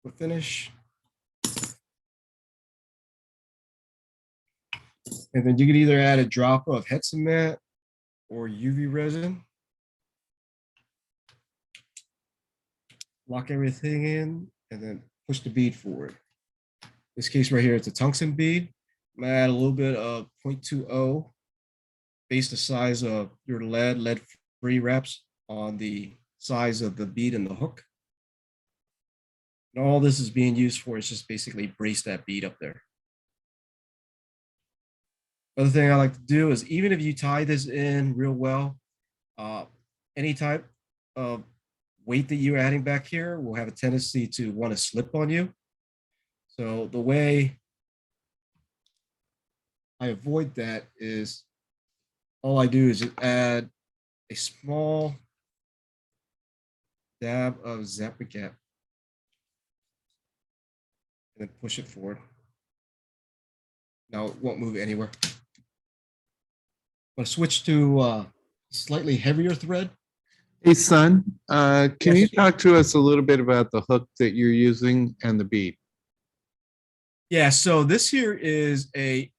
we'll finish. And then you can either add a drop of head cement or UV resin. Lock everything in, and then push the bead forward. This case right here, it's a tungsten bead. I'm gonna add a little bit of 0.20, base the size of your lead-free wraps on the size of the bead and the hook. And all this is being used for is just basically brace that bead up there. Other thing I like to do is even if you tie this in real well, any type of weight that you're adding back here will have a tendency to want to slip on you. So the way I avoid that is all I do is just add a small dab of Zap-A-Gap and then push it forward. Now it won't move anywhere. I'm going to switch to slightly heavier thread. Hey, son, can you Yes. talk to us a little bit about the hook that you're using and the bead? Yeah, so this here is I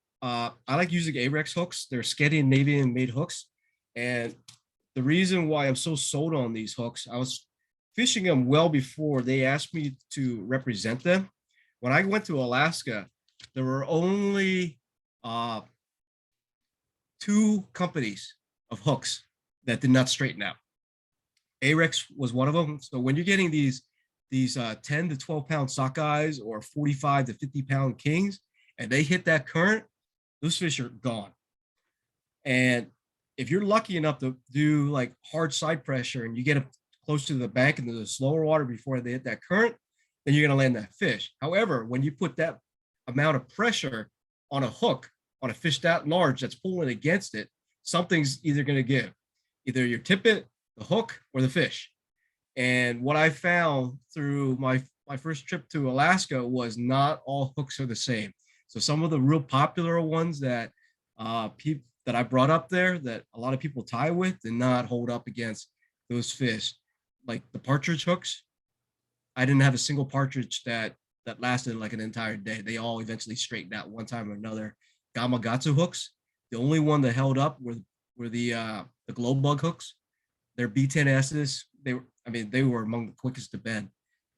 like using Arex hooks. They're Scandinavian made hooks. And the reason why I'm so sold on these hooks, I was fishing them well before they asked me to represent them. When I went to Alaska, there were only 2 companies of hooks that did not straighten out. Arex was one of them. So when you're getting these 10 to 12 pound sockeyes or 45 to 50 pound kings, and they hit that current, those fish are gone. And if you're lucky enough to do like hard side pressure and you get up close to the bank into the slower water before they hit that current, then you're going to land that fish. However, when you put that amount of pressure on a hook, on a fish that large that's pulling against it, something's either going to give. Either your tippet, the hook, or the fish. And what I found through my first trip to Alaska was not all hooks are the same. So some of the real popular ones that that I brought up there that a lot of people tie with did not hold up against those fish. Like the partridge hooks, I didn't have a single partridge that lasted like an entire day. They all eventually straightened out one time or another. Gamakatsu hooks, the only one that held up were the glow bug hooks. Their B10Ss, they were among the quickest to bend.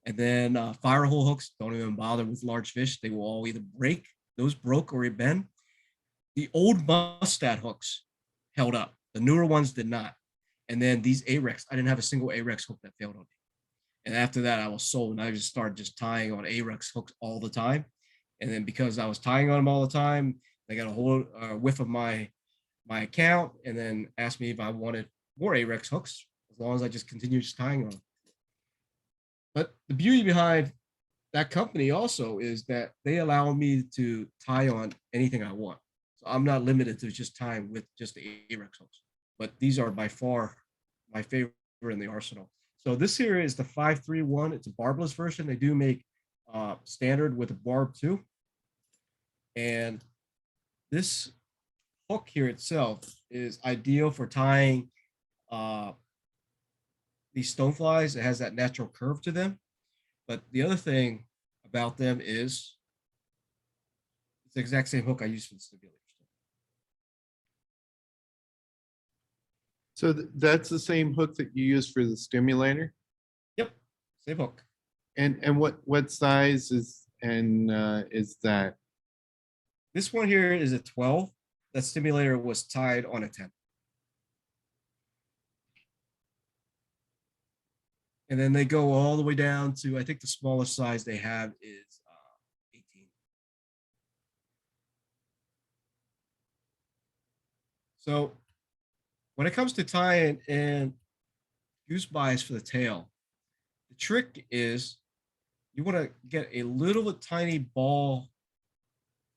And then fire hole hooks, don't even bother with large fish. They will all either break, those broke or bend. The old Mustad hooks held up. The newer ones did not. And then these Arex, I didn't have a single Arex hook that failed on me. And after that, I was sold and I just started just tying on Arex hooks all the time. And then because I was tying on them all the time, they got a whole whiff of my account and then asked me if I wanted more Arex hooks, as long as I just continued just tying on them. But the beauty behind that company also is that they allow me to tie on anything I want. So I'm not limited to just tying with just the Arex hooks, but these are by far my favorite in the arsenal. So this here is the 531. It's a barbless version. They do make standard with a barb too. And this hook here itself is ideal for tying these stoneflies. It has that natural curve to them. But the other thing about them is it's the exact same hook I use for the stimulators. So that's the same hook that you use for the stimulator? Yep, same hook. And what size is that? This one here is a 12. That stimulator was tied on a 10. And then they go all the way down to, I think the smallest size they have is 18. So when it comes to tying in goose bias for the tail, the trick is you want to get a little tiny ball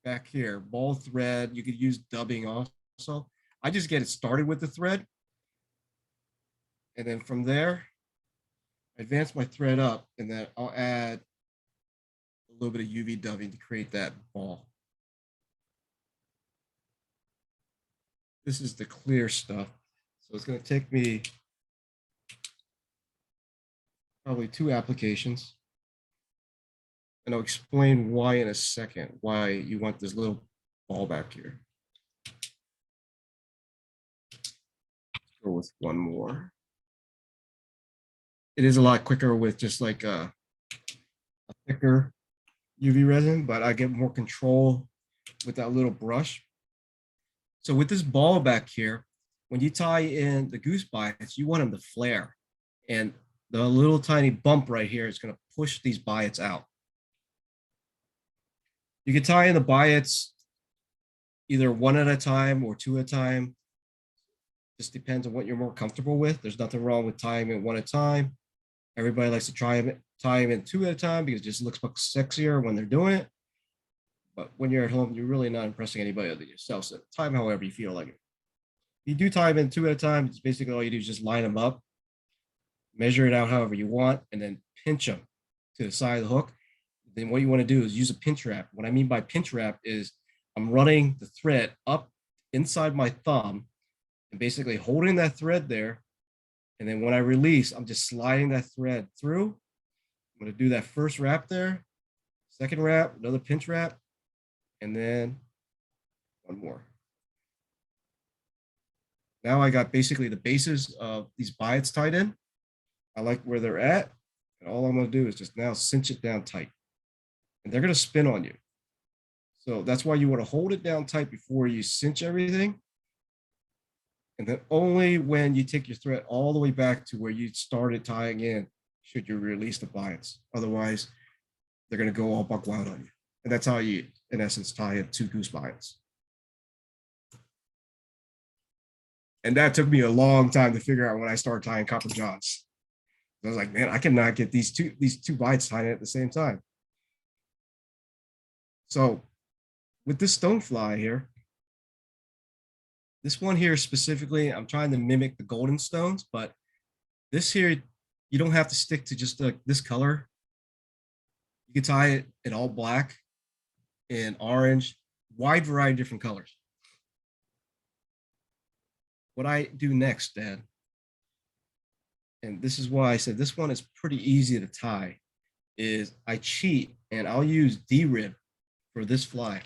back here, ball thread. You could use dubbing also. I just get it started with the thread. And then from there, I advance my thread up and then I'll add a little bit of UV dubbing to create that ball. This is the clear stuff. So it's going to take me probably 2 applications. And I'll explain why in a second, why you want this little ball back here. Let's go with one more. It is a lot quicker with just like a thicker UV resin, but I get more control with that little brush. So with this ball back here, when you tie in the goose bites, you want them to flare. And the little tiny bump right here is going to push these biots out. You can tie in the biots either one at a time or two at a time. Just depends on what you're more comfortable with. There's nothing wrong with tying it one at a time. Everybody likes to tie them in two at a time because it just looks much sexier when they're doing it. But when you're at home, you're really not impressing anybody other than yourself. So tie them however you feel like it. If you do tie them in two at a time, it's basically all you do is just line them up, measure it out however you want, and then pinch them to the side of the hook. Then what you want to do is use a pinch wrap. What I mean by pinch wrap is I'm running the thread up inside my thumb and basically holding that thread there. And then when I release, I'm just sliding that thread through. I'm going to do that first wrap there, second wrap, another pinch wrap, and then one more. Now I got basically the bases of these biots tied in. I like where they're at. And all I'm going to do is just now cinch it down tight. And they're going to spin on you. So that's why you want to hold it down tight before you cinch everything. And then only when you take your thread all the way back to where you started tying in, should you release the biots. Otherwise, they're going to go all buck wild on you. And that's how you, in essence, tie in 2 goose biots. And that took me a long time to figure out when I started tying copper johns. I was like, man, I cannot get these two biots tied in at the same time. So with this stonefly here, this one here specifically, I'm trying to mimic the golden stones, but this here, you don't have to stick to just this color. You can tie it in all black, in orange, wide variety of different colors. What I do next, Dad, and this is why I said this one is pretty easy to tie, is I cheat and I'll use D-rib for this fly.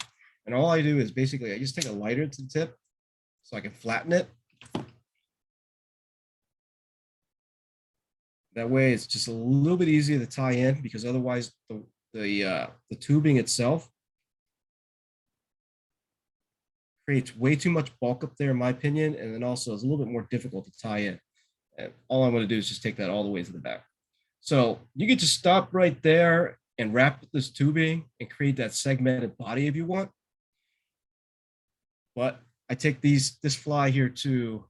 And all I do is basically, I just take a lighter to the tip so I can flatten it. That way it's just a little bit easier to tie in because otherwise the tubing itself creates way too much bulk up there in my opinion. And then also it's a little bit more difficult to tie in. And all I'm going to do is just take that all the way to the back. So you get to stop right there and wrap this tubing and create that segmented body if you want. But I take this fly here to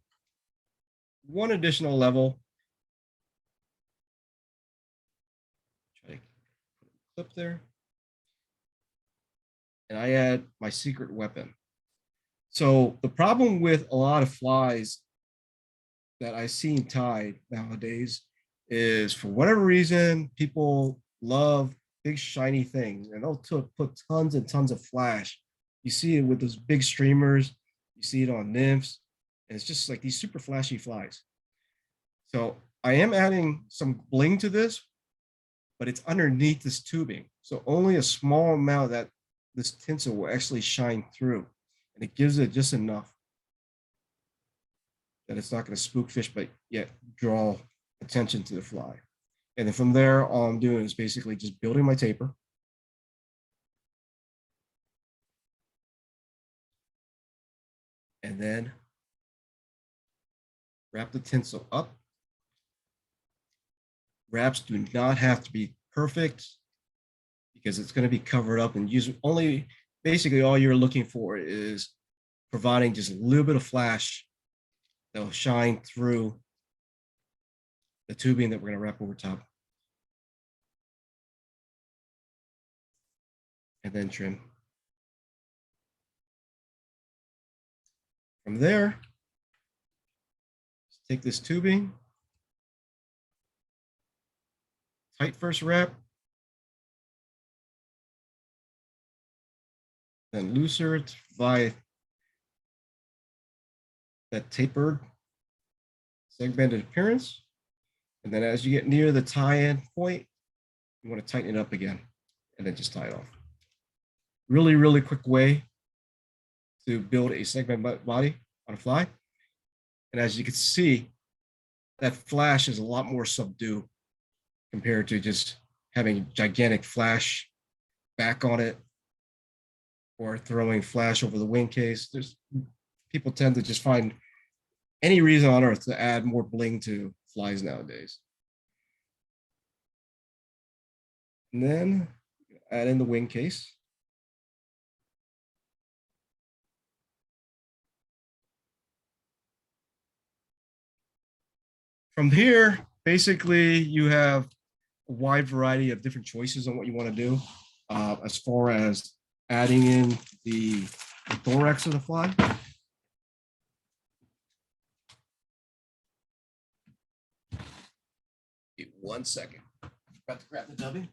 one additional level. Try to clip there. And I add my secret weapon. So the problem with a lot of flies that I've seen tied nowadays is for whatever reason, people love big shiny things and they'll put tons and tons of flash. You see it with those big streamers, you see it on nymphs, and it's just like these super flashy flies. So I am adding some bling to this, but it's underneath this tubing. So only a small amount of that this tinsel will actually shine through. And it gives it just enough that it's not going to spook fish, but yet draw attention to the fly. And then from there, all I'm doing is basically just building my taper. And then wrap the tinsel up. Wraps do not have to be perfect because it's going to be covered up and use only, basically all you're looking for is providing just a little bit of flash that will shine through the tubing that we're going to wrap over top. And then trim. From there, take this tubing, tight first wrap, then looser to provide that tapered, segmented appearance. And then as you get near the tie-in point, you want to tighten it up again and then just tie it off. Really, really quick way to build a segment body on a fly. And as you can see, that flash is a lot more subdued compared to just having gigantic flash back on it or throwing flash over the wing case. People tend to just find any reason on earth to add more bling to flies nowadays. And then add in the wing case. From here, basically, you have a wide variety of different choices on what you want to do as far as adding in the thorax of the fly. Wait 1 second. Got to grab the dubbing.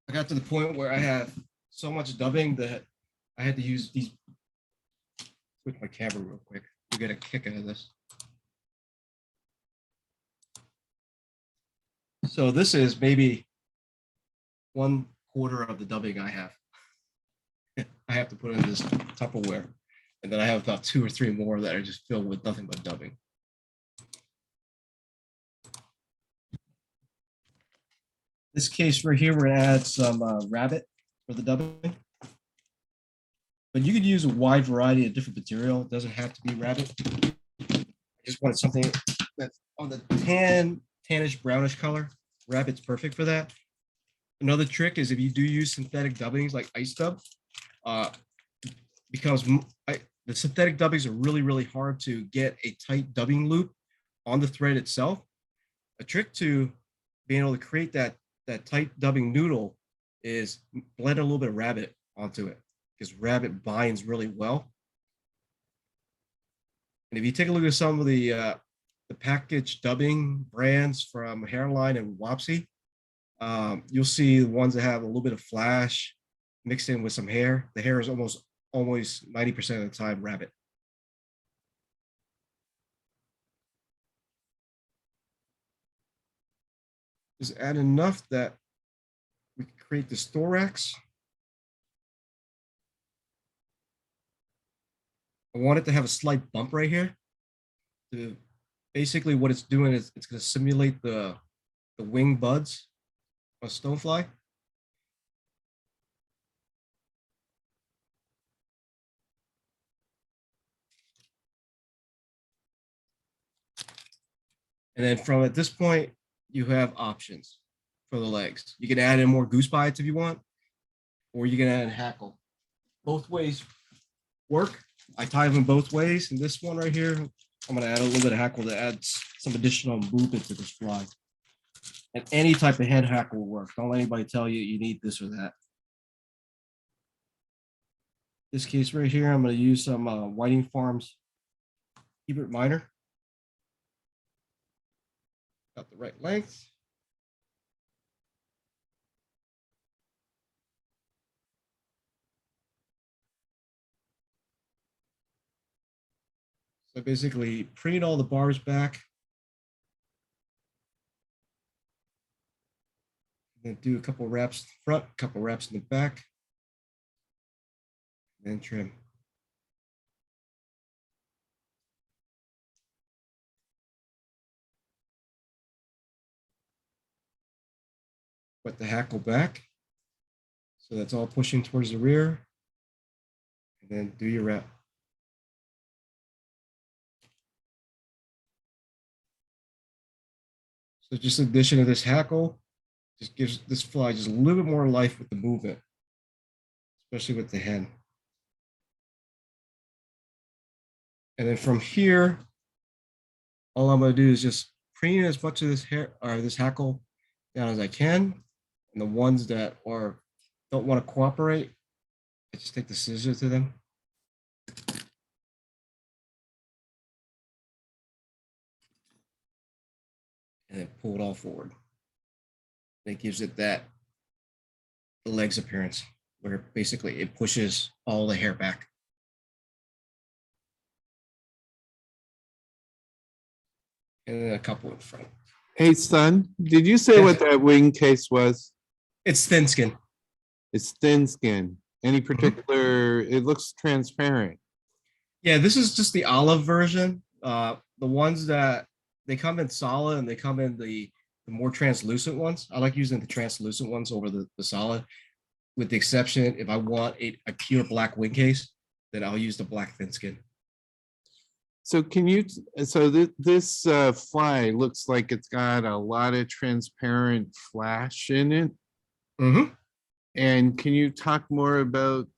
I got to the point where I have so much dubbing that I had to use these. Switch my camera real quick. You get a kick out of this. So this is maybe 1/4 of the dubbing I have. I have to put in this Tupperware. And then I have about 2 or 3 more that are just filled with nothing but dubbing. This case right here, we're gonna add some rabbit for the dubbing. But you could use a wide variety of different material. It doesn't have to be rabbit. I just wanted something that's on the tannish brownish color. Rabbit's perfect for that. Another trick is if you do use synthetic dubbings like ice dub, because the synthetic dubbings are really, really hard to get a tight dubbing loop on the thread itself. A trick to being able to create that tight dubbing noodle is blend a little bit of rabbit onto it, because rabbit binds really well. And if you take a look at some of the package dubbing brands from Hairline and Wapsi, you'll see the ones that have a little bit of flash mixed in with some hair. The hair is almost 90% of the time rabbit. Just add enough that we can create this thorax. I want it to have a slight bump right here. Basically what it's doing is it's going to simulate the wing buds of a stonefly. And then from at this point, you have options for the legs. You can add in more goose bites if you want, or you can add in hackle. Both ways work. I tie them both ways. In this one right here, I'm going to add a little bit of hackle to add some additional movement to this fly. And any type of head hackle will work. Don't let anybody tell you you need this or that. This case right here, I'm going to use some Whiting Farms Hebert Minor. Got the right length. So basically preen all the barbs back. And then do a couple wraps in the front, a couple wraps in the back. And then trim. Put the hackle back. So that's all pushing towards the rear. And then do your wrap. So just addition of this hackle just gives this fly just a little bit more life with the movement, especially with the hen. And then from here, all I'm going to do is just preen as much of this hair or this hackle down as I can. And the ones that don't want to cooperate, I just take the scissors to them. And then pull it all forward. That gives it the legs appearance, where basically it pushes all the hair back. And then a couple in front. Hey, son, did you say what that wing case was? It's thin skin. It's thin skin. Any particular, it looks transparent. Yeah, this is just the olive version. The ones that they come in solid and they come in the more translucent ones. I like using the translucent ones over the solid, with the exception if I want a pure black wing case, then I'll use the black thin skin. So can you, so this fly looks like it's got a lot of transparent flash in it. Mm-hmm. And can you talk more about,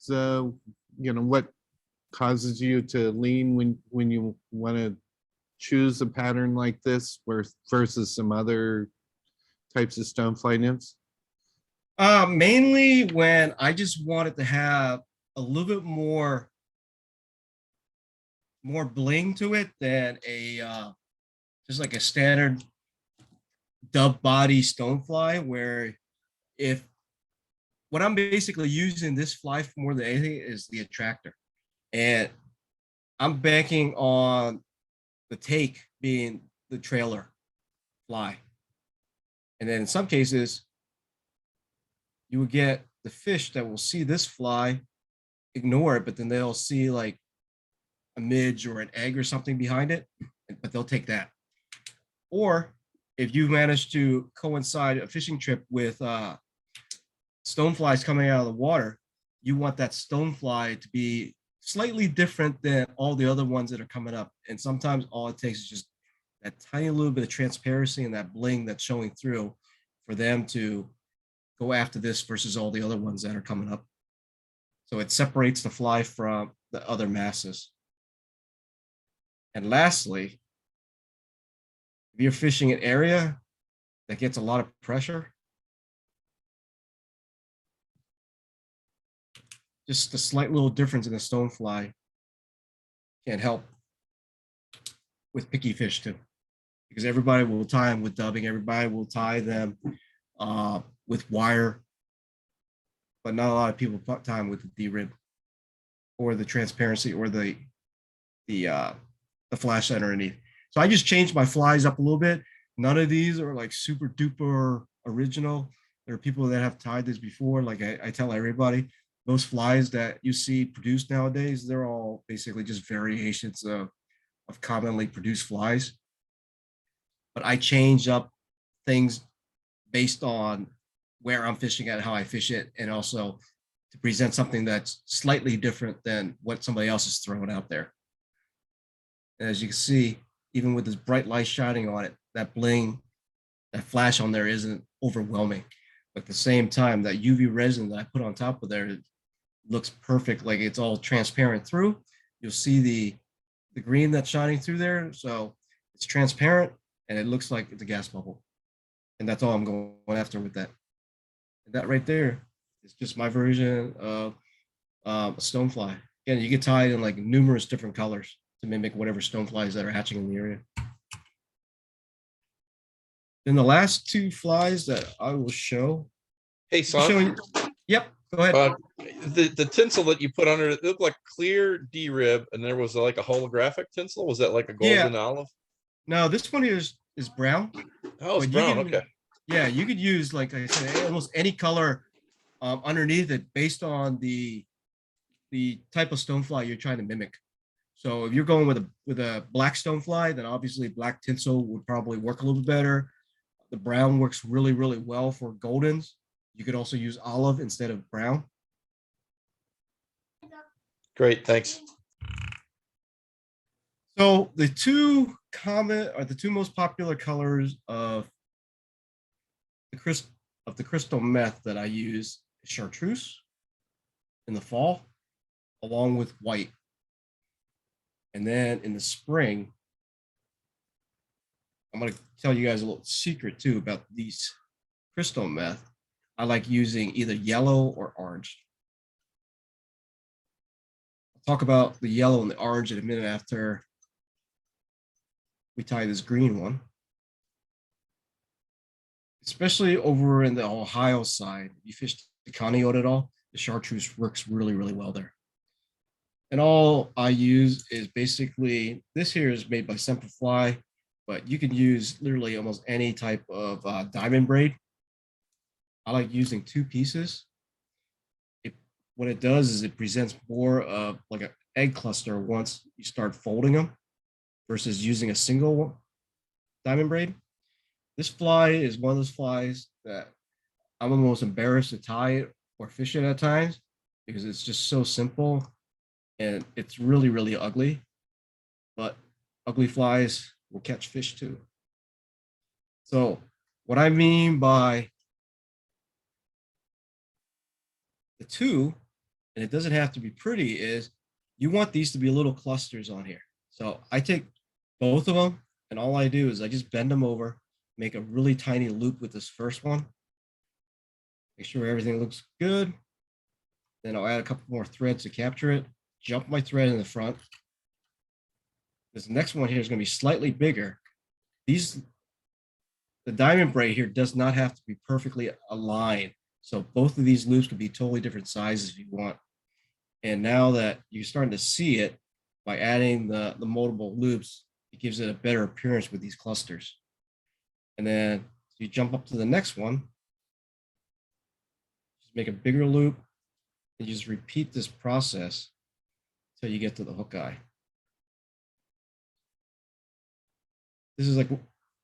what causes you to lean when you want to choose a pattern like this versus some other types of stonefly nymphs? Mainly when I just wanted to have a little bit more bling to it than a just like a standard dove body stonefly, where if what I'm basically using this fly for more than anything is the attractor. And I'm banking on the take being the trailer fly. And then in some cases, you will get the fish that will see this fly, ignore it, but then they'll see like a midge or an egg or something behind it, but they'll take that. Or if you manage to coincide a fishing trip with stoneflies coming out of the water, you want that stonefly to be slightly different than all the other ones that are coming up. And sometimes all it takes is just that tiny little bit of transparency and that bling that's showing through for them to go after this versus all the other ones that are coming up. So it separates the fly from the other masses. And lastly, if you're fishing an area that gets a lot of pressure, just a slight little difference in the stonefly can help with picky fish too, because everybody will tie them with dubbing, everybody will tie them with wire, but not a lot of people tie them with the D-rib or the transparency or the flash underneath. So I just changed my flies up a little bit. None of these are like super duper original. There are people that have tied this before. Like I tell everybody, those flies that you see produced nowadays, they're all basically just variations of commonly produced flies. But I change up things based on where I'm fishing at, how I fish it, and also to present something that's slightly different than what somebody else is throwing out there. And as you can see, even with this bright light shining on it, that bling, that flash on there isn't overwhelming. But at the same time, that UV resin that I put on top of there, it looks perfect, like it's all transparent through. You'll see the green that's shining through there. So it's transparent and it looks like it's a gas bubble. And that's all I'm going after with that. And that right there is just my version of a stonefly. Again, you can tie it in like numerous different colors to mimic whatever stoneflies that are hatching in the area. Then the last two flies that I will show. Hey, son. Yep, go ahead. The tinsel that you put under it looked like clear D-rib, and there was like a holographic tinsel. Was that like a golden olive? No, this one is brown. Oh, it's brown. Okay. Yeah, you could use, like I said, almost any color underneath it based on the type of stonefly you're trying to mimic. So if you're going with a black stonefly, then obviously black tinsel would probably work a little bit better. The brown works really, really well for goldens. You could also use olive instead of brown. Great, thanks. So the two most popular colors of the crystal meth that I use is chartreuse in the fall, along with white. And then in the spring, I'm going to tell you guys a little secret too about these crystal meth. I like using either yellow or orange. I'll talk about the yellow and the orange in a minute after we tie this green one. Especially over in the Ohio side, if you fish the Conneaut at all, the chartreuse works really, really well there. And all I use is basically, this here is made by Semperfly, but you can use literally almost any type of diamond braid. I like using 2 pieces. What it does is it presents more of like an egg cluster once you start folding them versus using a single diamond braid. This fly is one of those flies that I'm almost embarrassed to tie it or fish it at times because it's just so simple and it's really, really ugly. But ugly flies will catch fish too. So what I mean by the two, and it doesn't have to be pretty, is you want these to be little clusters on here. So I take both of them, and all I do is I just bend them over, make a really tiny loop with this first one, make sure everything looks good. Then I'll add a couple more threads to capture it, jump my thread in the front. This next one here is going to be slightly bigger. The diamond braid here does not have to be perfectly aligned. So both of these loops could be totally different sizes if you want. And now that you're starting to see it, by adding the multiple loops, it gives it a better appearance with these clusters. And then you jump up to the next one, just make a bigger loop, and you just repeat this process until you get to the hook eye. This is like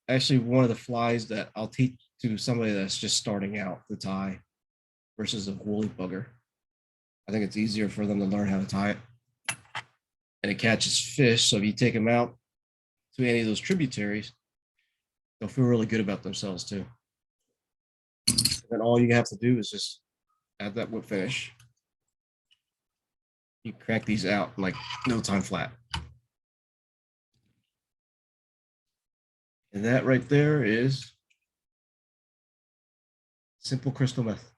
actually one of the flies that I'll teach to somebody that's just starting out to tie versus a woolly bugger. I think it's easier for them to learn how to tie it. And it catches fish. So if you take them out to any of those tributaries, they'll feel really good about themselves too. And then all you have to do is just add that whip finish. You crank these out in like no time flat. And that right there is simple crystal meth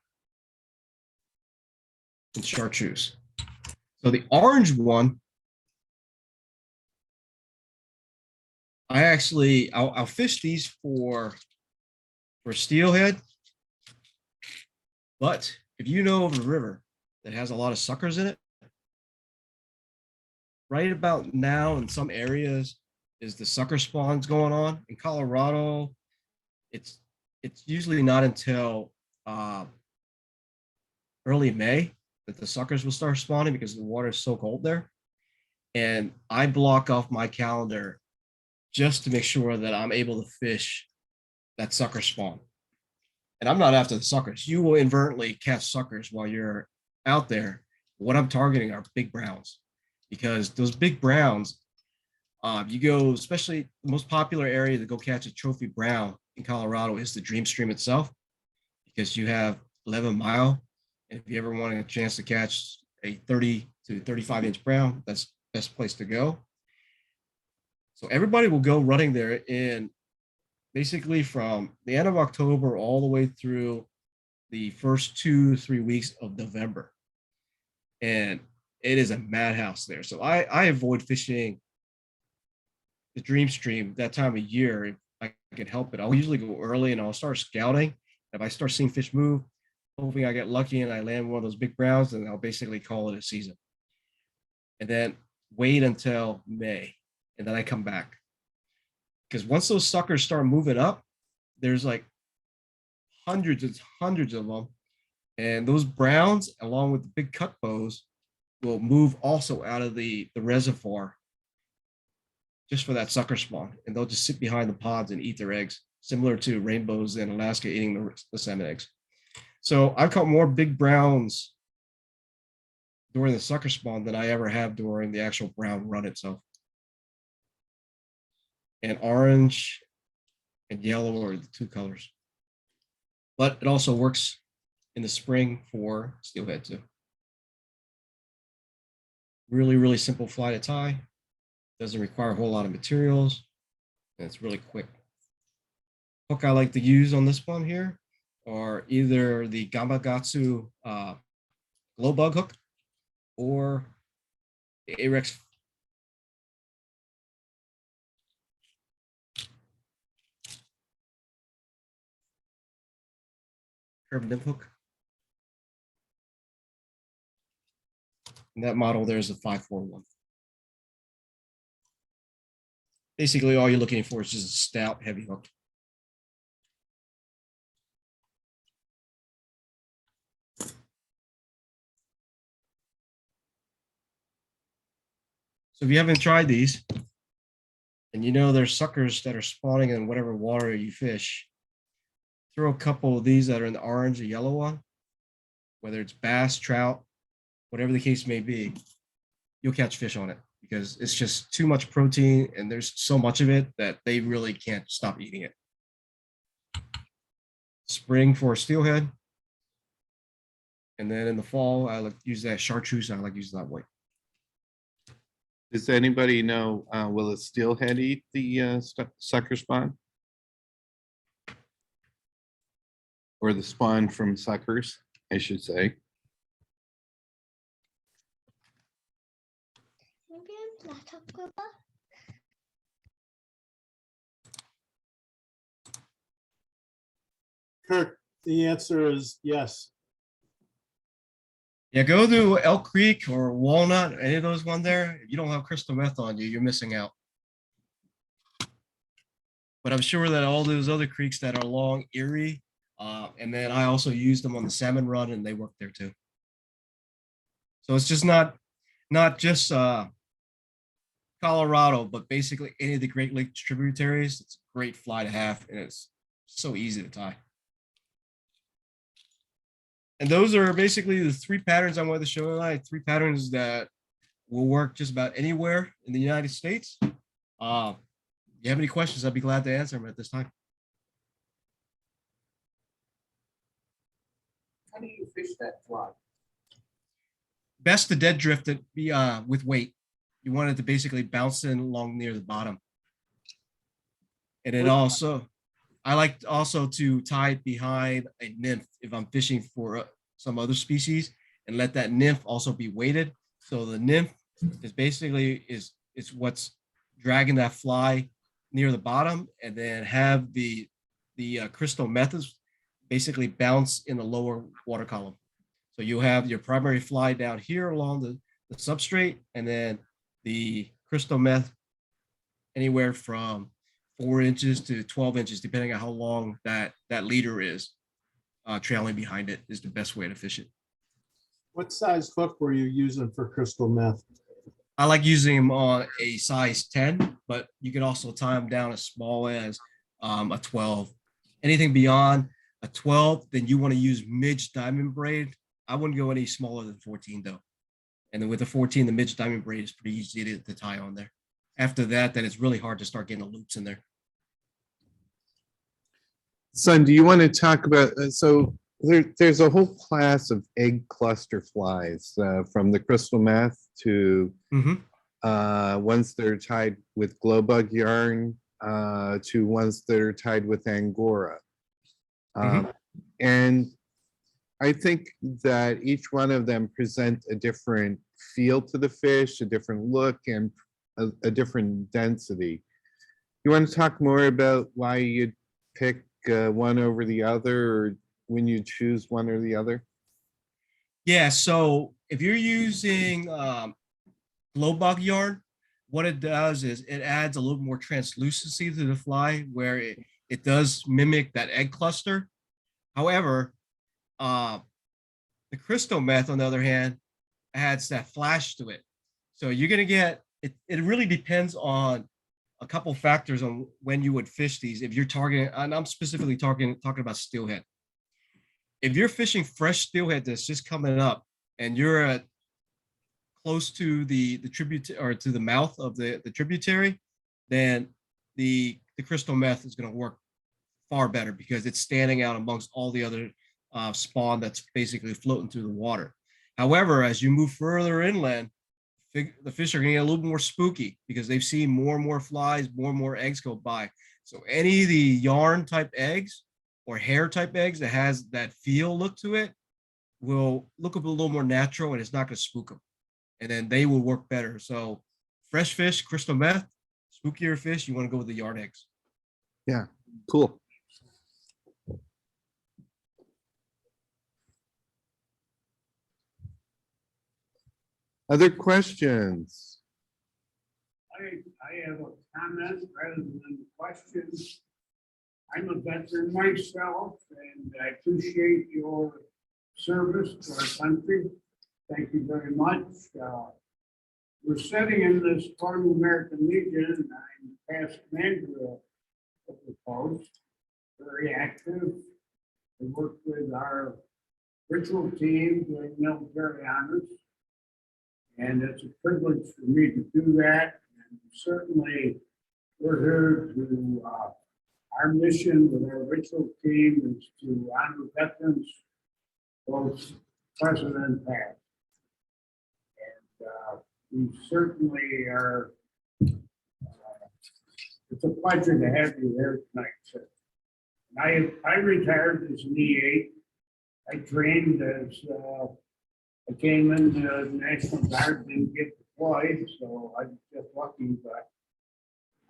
and chartreuse. So the orange one, I'll fish these for steelhead, but if you know of a river that has a lot of suckers in it, right about now in some areas is the sucker spawns going on. In Colorado, it's usually not until early May that the suckers will start spawning because the water is so cold there. And I block off my calendar just to make sure that I'm able to fish that sucker spawn. And I'm not after the suckers. You will inadvertently catch suckers while you're out there. What I'm targeting are big browns, because those big browns, you go, especially the most popular area to go catch a trophy brown in Colorado is the Dream Stream itself, because you have 11 Mile. And if you ever want a chance to catch a 30 to 35 inch brown, that's the best place to go. So everybody will go running there in basically from the end of October all the way through the first 2-3 weeks of November. And it is a madhouse there. So I avoid fishing the Dream Stream that time of year if I can help it. I'll usually go early and I'll start scouting. If I start seeing fish move, hoping I get lucky and I land one of those big browns, then I'll basically call it a season. And then wait until May, and then I come back. Because once those suckers start moving up, there's like hundreds and hundreds of them. And those browns, along with the big cut bows, will move also out of the reservoir just for that sucker spawn. And they'll just sit behind the pods and eat their eggs, similar to rainbows in Alaska eating the salmon eggs. So I've caught more big browns during the sucker spawn than I ever have during the actual brown run itself. And orange and yellow are the two colors. But it also works in the spring for steelhead too. Really, really simple fly to tie. Doesn't require a whole lot of materials. And it's really quick. Hook I like to use on this one here are either the Gamakatsu glow bug hook or the Arex curved nymph hook. And that model there is a 541. Basically, all you're looking for is just a stout, heavy hook. So if you haven't tried these, and you know there's suckers that are spawning in whatever water you fish, throw a couple of these that are in the orange or yellow one, whether it's bass, trout, whatever the case may be, you'll catch fish on it. because it's just too much protein and there's so much of it that they really can't stop eating it. Spring for steelhead. And then in the fall, I like to use that chartreuse. I like to use that white. Does anybody know, will a steelhead eat the sucker spawn? Or the spawn from suckers, I should say. Kirk, the answer is yes. Yeah, go to Elk Creek or Walnut, any of those one there. If you don't have crystal meth on you, you're missing out. But I'm sure that all those other creeks that are along Erie, and then I also use them on the salmon run, and they work there too. So it's just not just Colorado, but basically any of the Great Lakes tributaries. It's a great fly to have, and it's so easy to tie. And those are basically the 3 patterns I wanted to show tonight. 3 patterns that will work just about anywhere in the United States. If you have any questions, I'd be glad to answer them at this time. How do you fish that fly? Best to dead drift it with weight. You want it to basically bounce in along near the bottom. And then also, I like also to tie it behind a nymph if I'm fishing for some other species, and let that nymph also be weighted. So the nymph is basically is what's dragging that fly near the bottom, and then have the crystal methods basically bounce in the lower water column. So you have your primary fly down here along the substrate, and then the crystal meth anywhere from 4 inches to 12 inches, depending on how long that leader is. Trailing behind it is the best way to fish it. What size hook were you using for crystal meth? I like using them on a size 10, but you can also tie them down as small as a 12. Anything beyond a 12, then you want to use midge diamond braid. I wouldn't go any smaller than 14 though. And then with the 14, the midge diamond braid is pretty easy to tie on there. After that, then it's really hard to start getting the loops in there. Son, do you want to talk about, so there's a whole class of egg cluster flies, from the crystal meth to ones that are tied with glow bug yarn, to ones that are tied with Angora. And I think that each one of them present a different feel to the fish, a different look, and a different density. You want to talk more about why you pick one over the other, or when you choose one or the other? Yeah, so if you're using glow bug yarn, what it does is it adds a little more translucency to the fly, where it does mimic that egg cluster. However, the crystal meth, on the other hand, adds that flash to it. So you're gonna get it. It really depends on a couple factors on when you would fish these. If you're targeting, and I'm specifically talking about steelhead. If you're fishing fresh steelhead that's just coming up, and you're at close to the tributary or to the mouth of the tributary, then the crystal meth is going to work far better because it's standing out amongst all the other spawn that's basically floating through the water. However, as you move further inland, the fish are going to get a little more spooky because they've seen more and more flies, more and more eggs go by. So any of the yarn type eggs or hair type eggs that has that feel look to it will look a little more natural, and it's not going to spook them. And then they will work better. So fresh fish, crystal meth, spookier fish, you want to go with the yarn eggs. Yeah, cool. Other questions? I have a comment rather than questions. I'm a veteran myself, and I appreciate your service to our country. Thank you very much. We're sitting in this part of the American Legion, and I'm past commander of the post, very active. We work with our ritual team doing military honors. And it's a privilege for me to do that. And certainly, we're here to, our mission with our ritual team is to honor veterans, both present and past. And we certainly are, it's a pleasure to have you here tonight, sir. I retired as an E8. I trained as, I came in the National Guard, didn't get deployed, so I was just lucky, but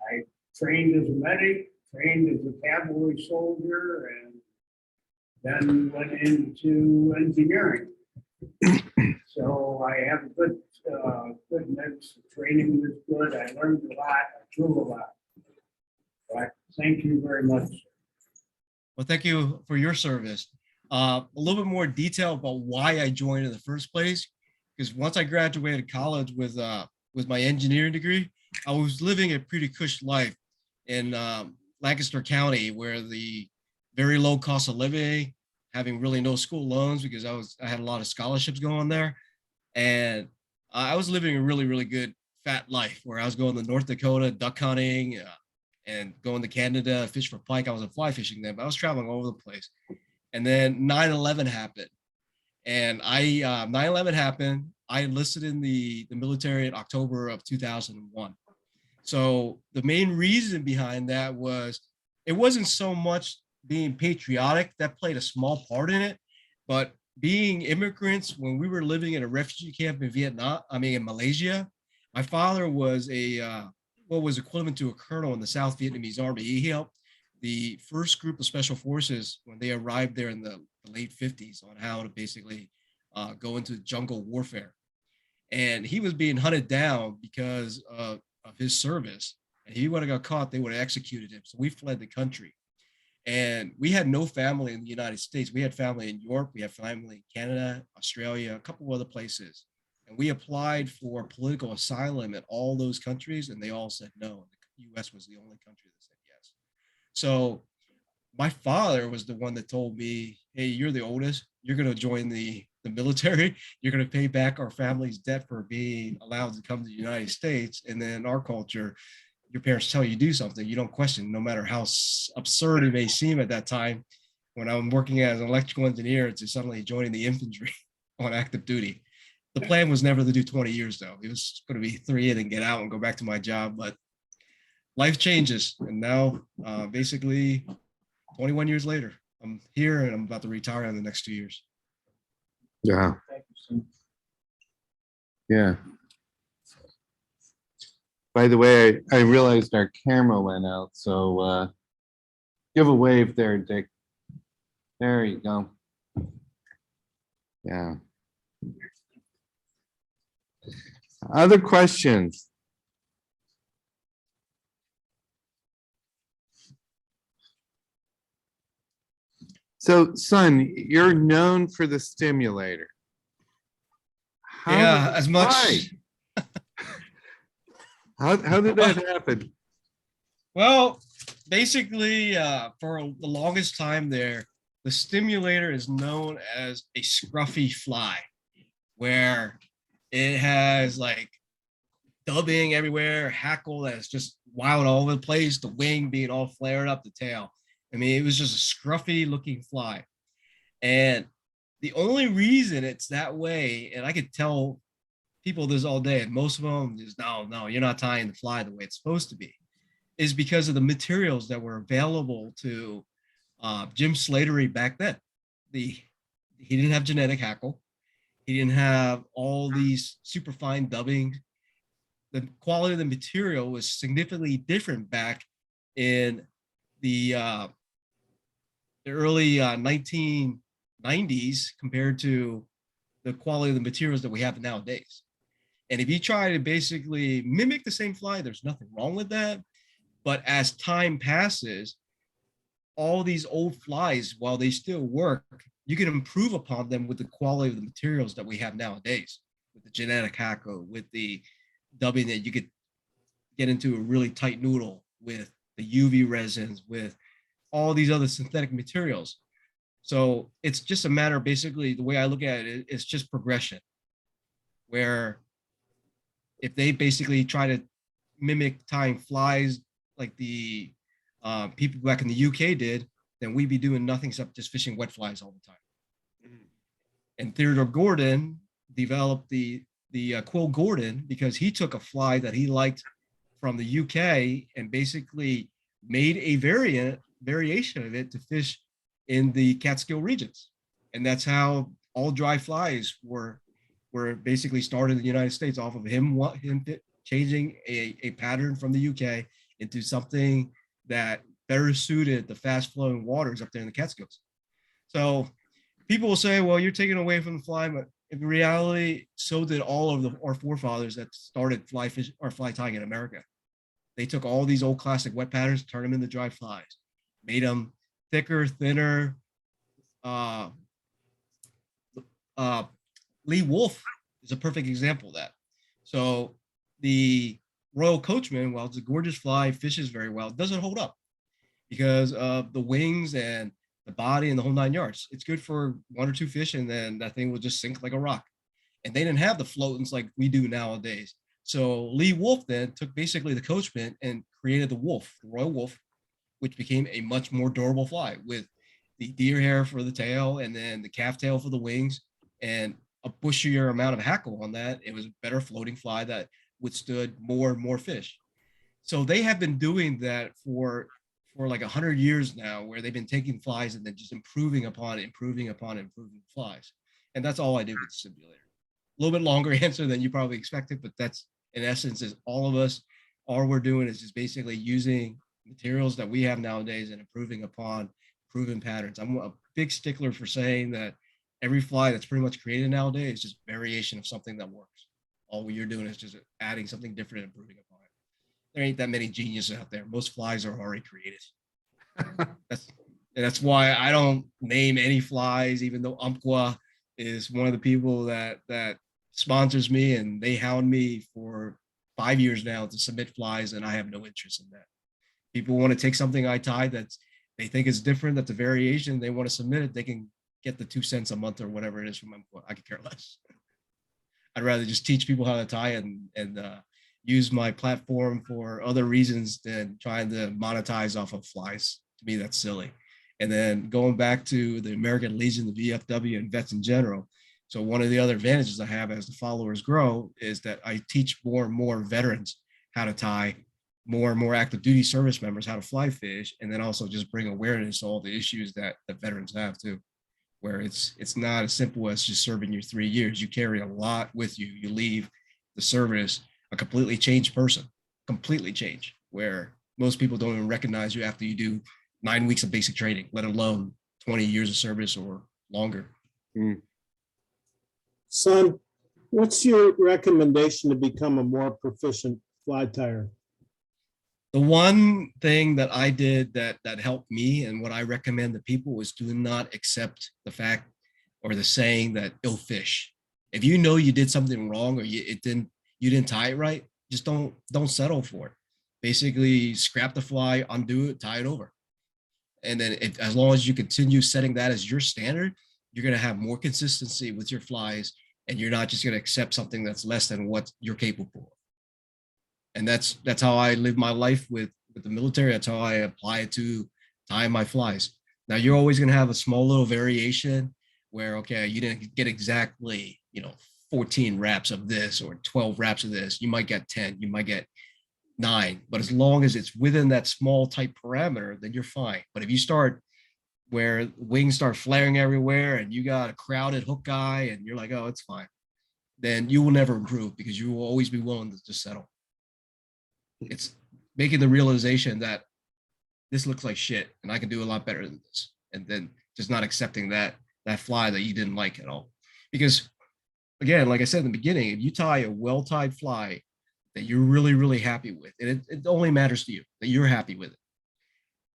I trained as a medic, trained as a cavalry soldier, and then went into engineering. So I have a good mix. The training was good. I learned a lot. I grew a lot. But thank you very much. Well, thank you for your service. A little bit more detail about why I joined in the first place, because once I graduated college with my engineering degree, I was living a pretty cush life in Lancaster County, where the very low cost of living, having really no school loans because I had a lot of scholarships going there, and I was living a really, really good fat life where I was going to North Dakota duck hunting and going to Canada fish for pike. I wasn't fly fishing then, but I was traveling all over the place. And then 9/11 happened, and 9/11 happened. I enlisted in the military in October of 2001. So the main reason behind that was it wasn't so much being patriotic that played a small part in it, but being immigrants when we were living in a refugee camp in in Malaysia. My father was what was equivalent to a colonel in the South Vietnamese Army. He helped the first group of special forces when they arrived there in the late 50s on how to basically go into jungle warfare. And he was being hunted down because of his service. And he would have got caught, they would have executed him. So we fled the country. And we had no family in the United States. We had family in Europe, we had family in Canada, Australia, a couple of other places. And we applied for political asylum in all those countries, and they all said no. The US was the only country that said yes. So my father was the one that told me, hey, you're the oldest, you're going to join the military, you're going to pay back our family's debt for being allowed to come to the United States. And then our culture, your parents tell you to do something, you don't question, no matter how absurd it may seem at that time. When I'm working as an electrical engineer to suddenly joining the infantry on active duty. The plan was never to do 20 years though. It was going to be 3 and then get out and go back to my job. But life changes. And now basically 21 years later, I'm here and I'm about to retire in the next 2 years. Yeah. Thank you, sir. Yeah. By the way, I realized our camera went out, so give a wave there, Dick. There you go. Yeah. Other questions? So, son, you're known for the stimulator. Yeah, as much. Why? How did that happen? Well, basically, for the longest time there, the stimulator is known as a scruffy fly, where it has like dubbing everywhere, hackle that's just wild all over the place, the wing being all flared up, the tail. I mean, it was just a scruffy looking fly. And the only reason it's that way, and I could tell people this all day, and most of them is no, you're not tying the fly the way it's supposed to be, is because of the materials that were available to Jim Slatery back then. He didn't have genetic hackle. He didn't have all these super fine dubbing. The quality of the material was significantly different back in the early 1990s compared to the quality of the materials that we have nowadays. And if you try to basically mimic the same fly, there's nothing wrong with that. But as time passes, all these old flies, while they still work, you can improve upon them with the quality of the materials that we have nowadays, with the genetic hackle, with the dubbing that you could get into a really tight noodle, with the UV resins, with all these other synthetic materials. So it's just a matter of basically the way I look at it, it's just progression, where if they basically try to mimic tying flies like the people back in the UK did, then we'd be doing nothing except just fishing wet flies all the time. And Theodore Gordon developed the Quill Gordon because he took a fly that he liked from the UK and basically made a variation of it to fish in the Catskill regions. And that's how all dry flies were basically started in the United States off of him changing a pattern from the UK into something that better suited the fast flowing waters up there in the Catskills. So people will say, well, you're taking away from the fly, but in reality, so did all of our forefathers that started fly tying in America. They took all these old classic wet patterns, turned them into dry flies, made them thicker, thinner. Lee Wolf is a perfect example of that. So the Royal Coachman, while it's a gorgeous fly, fishes very well, it doesn't hold up because of the wings and the body and the whole 9 yards. It's good for 1 or 2 fish, and then that thing will just sink like a rock. And they didn't have the floatants like we do nowadays. So Lee Wolf then took basically the Coachman and created the Wolf, the Royal Wolf, which became a much more durable fly with the deer hair for the tail and then the calf tail for the wings and a bushier amount of hackle on that. It was a better floating fly that withstood more and more fish. So they have been doing that for like 100 years now, where they've been taking flies and then just improving upon flies. And that's all I did with the simulator. A little bit longer answer than you probably expected, but that's in essence is all of us, all we're doing is just basically using materials that we have nowadays and improving upon proven patterns. I'm a big stickler for saying that every fly that's pretty much created nowadays is just variation of something that works. All you're doing is just adding something different and improving upon it. There ain't that many geniuses out there. Most flies are already created. That's why I don't name any flies, even though Umpqua is one of the people that sponsors me, and they hound me for 5 years now to submit flies, and I have no interest in that. People want to take something I tie that they think is different, that's a variation, they want to submit it, they can get the 2 cents a month or whatever it is from Umpqua. I could care less. I'd rather just teach people how to tie and use my platform for other reasons than trying to monetize off of flies. To me, that's silly. And then going back to the American Legion, the VFW, and vets in general. So one of the other advantages I have as the followers grow is that I teach more and more veterans how to tie, more and more active duty service members how to fly fish, and then also just bring awareness to all the issues that the veterans have too, where it's not as simple as just serving your 3 years. You carry a lot with you. You leave the service a completely changed person, completely changed, where most people don't even recognize you after you do 9 weeks of basic training, let alone 20 years of service or longer. Son, what's your recommendation to become a more proficient fly tyer? The one thing that I did that helped me and what I recommend to people is do not accept the fact or the saying that ill fish. If you know you did something wrong or you didn't tie it right, just don't settle for it. Basically scrap the fly, undo it, tie it over. And then as long as you continue setting that as your standard, you're going to have more consistency with your flies, and you're not just going to accept something that's less than what you're capable of. And that's how I live my life with the military. That's how I apply it to tying my flies. Now you're always going to have a small little variation where, okay, you didn't get exactly, 14 wraps of this or 12 wraps of this. You might get 10, you might get 9, but as long as it's within that small type parameter, then you're fine. But if you start where wings start flaring everywhere and you got a crowded hook guy and you're like, oh, it's fine, then you will never improve because you will always be willing to just settle. It's making the realization that this looks like shit and I can do a lot better than this. And then just not accepting that fly that you didn't like at all. Because again, like I said in the beginning, if you tie a well-tied fly that you're really, really happy with, and it only matters to you that you're happy with it,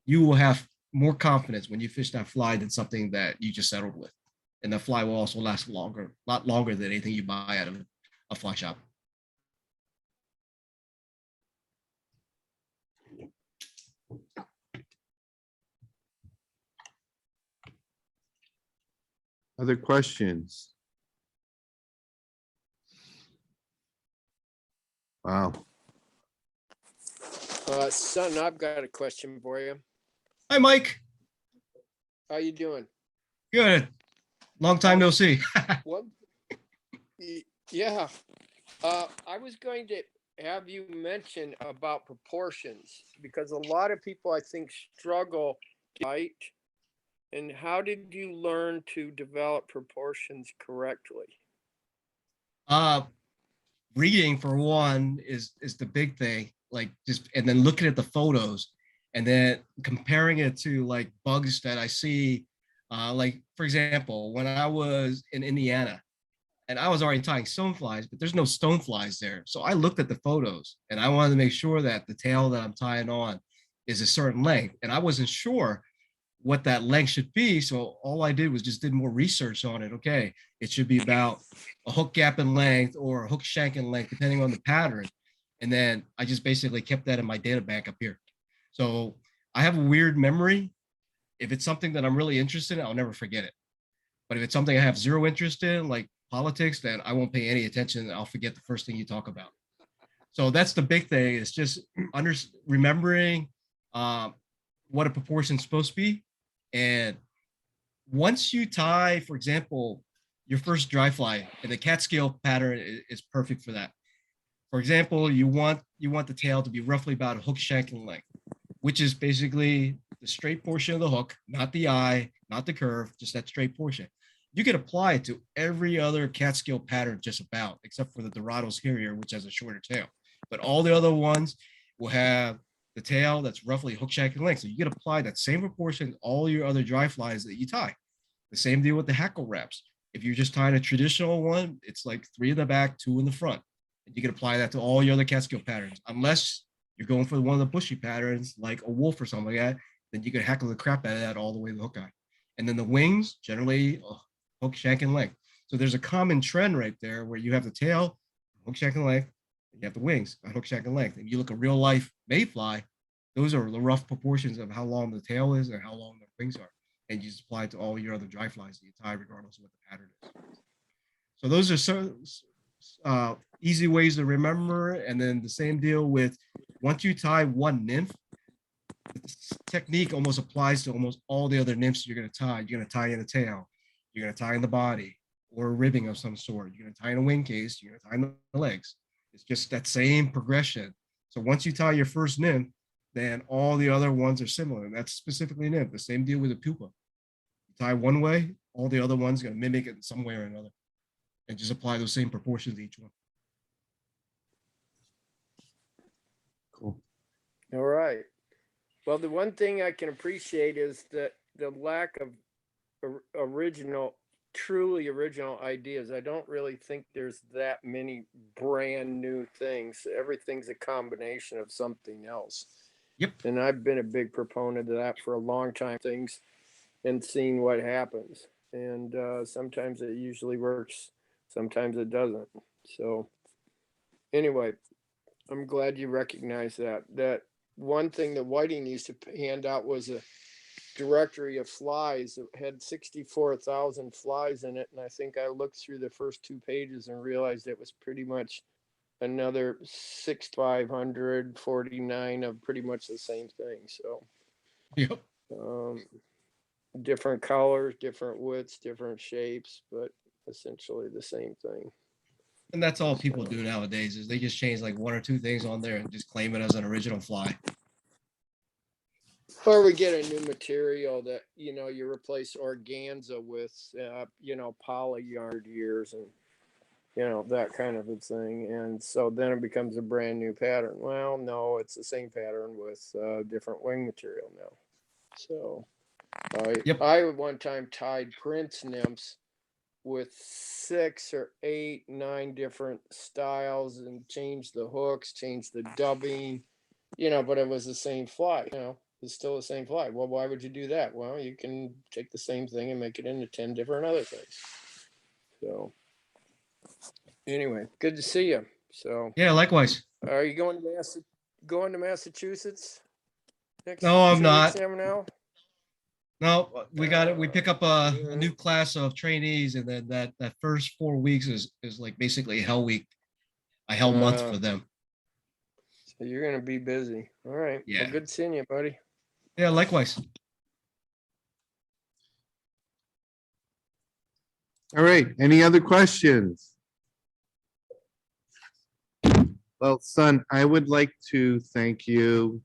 you will have more confidence when you fish that fly than something that you just settled with. And that fly will also last a lot longer than anything you buy out of a fly shop. Other questions? Wow. Son, I've got a question for you. Hi, Mike. How you doing? Good. Long time no see. What? Yeah. I was going to have you mention about proportions because a lot of people I think struggle, right? And how did you learn to develop proportions correctly? Reading for one is the big thing. Like just and then looking at the photos and then comparing it to like bugs that I see. Like for example, when I was in Indiana and I was already tying stoneflies, but there's no stoneflies there. So I looked at the photos and I wanted to make sure that the tail that I'm tying on is a certain length. And I wasn't sure what that length should be. So all I did was just did more research on it. Okay, it should be about a hook gap in length or a hook shank in length, depending on the pattern. And then I just basically kept that in my data bank up here. So I have a weird memory. If it's something that I'm really interested in, I'll never forget it. But if it's something I have zero interest in, like politics, then I won't pay any attention. I'll forget the first thing you talk about. So that's the big thing. It's just remembering what a proportion is supposed to be. And once you tie, for example, your first dry fly, and the cat scale pattern is perfect for that. For example, you want the tail to be roughly about a hook shank in length, which is basically the straight portion of the hook, not the eye, not the curve, just that straight portion. You can apply it to every other cat scale pattern just about, except for the Dorados Harrier, which has a shorter tail. But all the other ones will have the tail that's roughly hook shank in length. So you can apply that same proportion to all your other dry flies that you tie. The same deal with the hackle wraps. If you're just tying a traditional one, it's like 3 in the back, 2 in the front. And you can apply that to all your other catskill patterns, unless you're going for one of the bushy patterns like a wolf or something like that, then you can hackle the crap out of that all the way to the hook eye. And then the wings, generally hook shank and length. So there's a common trend right there where you have the tail, hook shank and length, and you have the wings, hook shank and length. If you look at real life mayfly, those are the rough proportions of how long the tail is and how long the wings are. And you just apply it to all your other dry flies that you tie, regardless of what the pattern is. So those are some easy ways to remember. And then the same deal with once you tie one nymph, this technique almost applies to almost all the other nymphs you're going to tie. You're going to tie in the tail, you're going to tie in the body, or a ribbing of some sort. You're going to tie in a wing case, you're going to tie in the legs. It's just that same progression. So once you tie your first nymph, then all the other ones are similar. And that's specifically nymph. The same deal with a pupa. You tie one way, all the other ones going to mimic it in some way or another. And just apply those same proportions to each one. Cool. All right. Well, the one thing I can appreciate is that the lack of truly original ideas. I don't really think there's that many brand new things. Everything's a combination of something else. Yep. And I've been a big proponent of that for a long time, things and seeing what happens. And sometimes it usually works. Sometimes it doesn't. So anyway, I'm glad you recognize that. That one thing that Whiting used to hand out was a directory of flies that had 64,000 flies in it. And I think I looked through the first 2 pages and realized it was pretty much another 6,549 of pretty much the same thing. So Yep. Different colors, different widths, different shapes, but essentially the same thing. And that's all people do nowadays is they just change like 1 or 2 things on there and just claim it as an original fly. Or we get a new material that, you replace organza with, poly yarn years and, that kind of a thing. And so then it becomes a brand new pattern. Well, no, it's the same pattern with different wing material now. So Yep. I one time tied prince nymphs with 6 or 8, 9 different styles and changed the hooks, changed the dubbing, but it was the same fly, it's still the same fly. Well, why would you do that? Well, you can take the same thing and make it into 10 different other things. So anyway, good to see you. So Yeah, likewise. are you going to Massachusetts next No, I'm 2 not. weeks from now? No, we got it. We pick up a new class of trainees, and then that first 4 weeks is like basically hell week, a hell month for them. So you're gonna be busy. All right. Yeah. Well, good seeing you, buddy. Yeah, likewise. All right, any other questions? Well, son, I would like to thank you.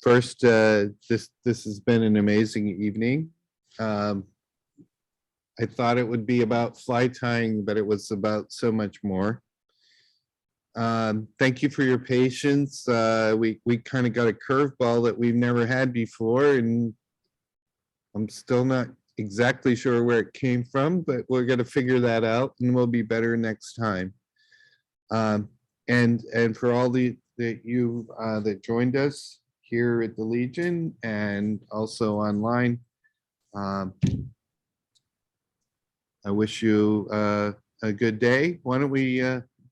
First, this has been an amazing evening. I thought it would be about fly tying, but it was about so much more. Thank you for your patience. We kind of got a curveball that we've never had before, and I'm still not exactly sure where it came from, but we're gonna figure that out and we'll be better next time. And for all that you that joined us here at the Legion and also online, I wish you a good day. Why don't we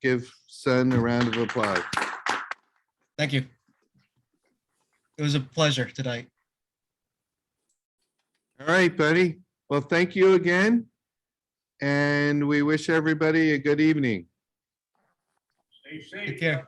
give Sun a round of applause? Thank you. It was a pleasure tonight. All right, buddy. Well, thank you again. And we wish everybody a good evening. Stay safe. Take care.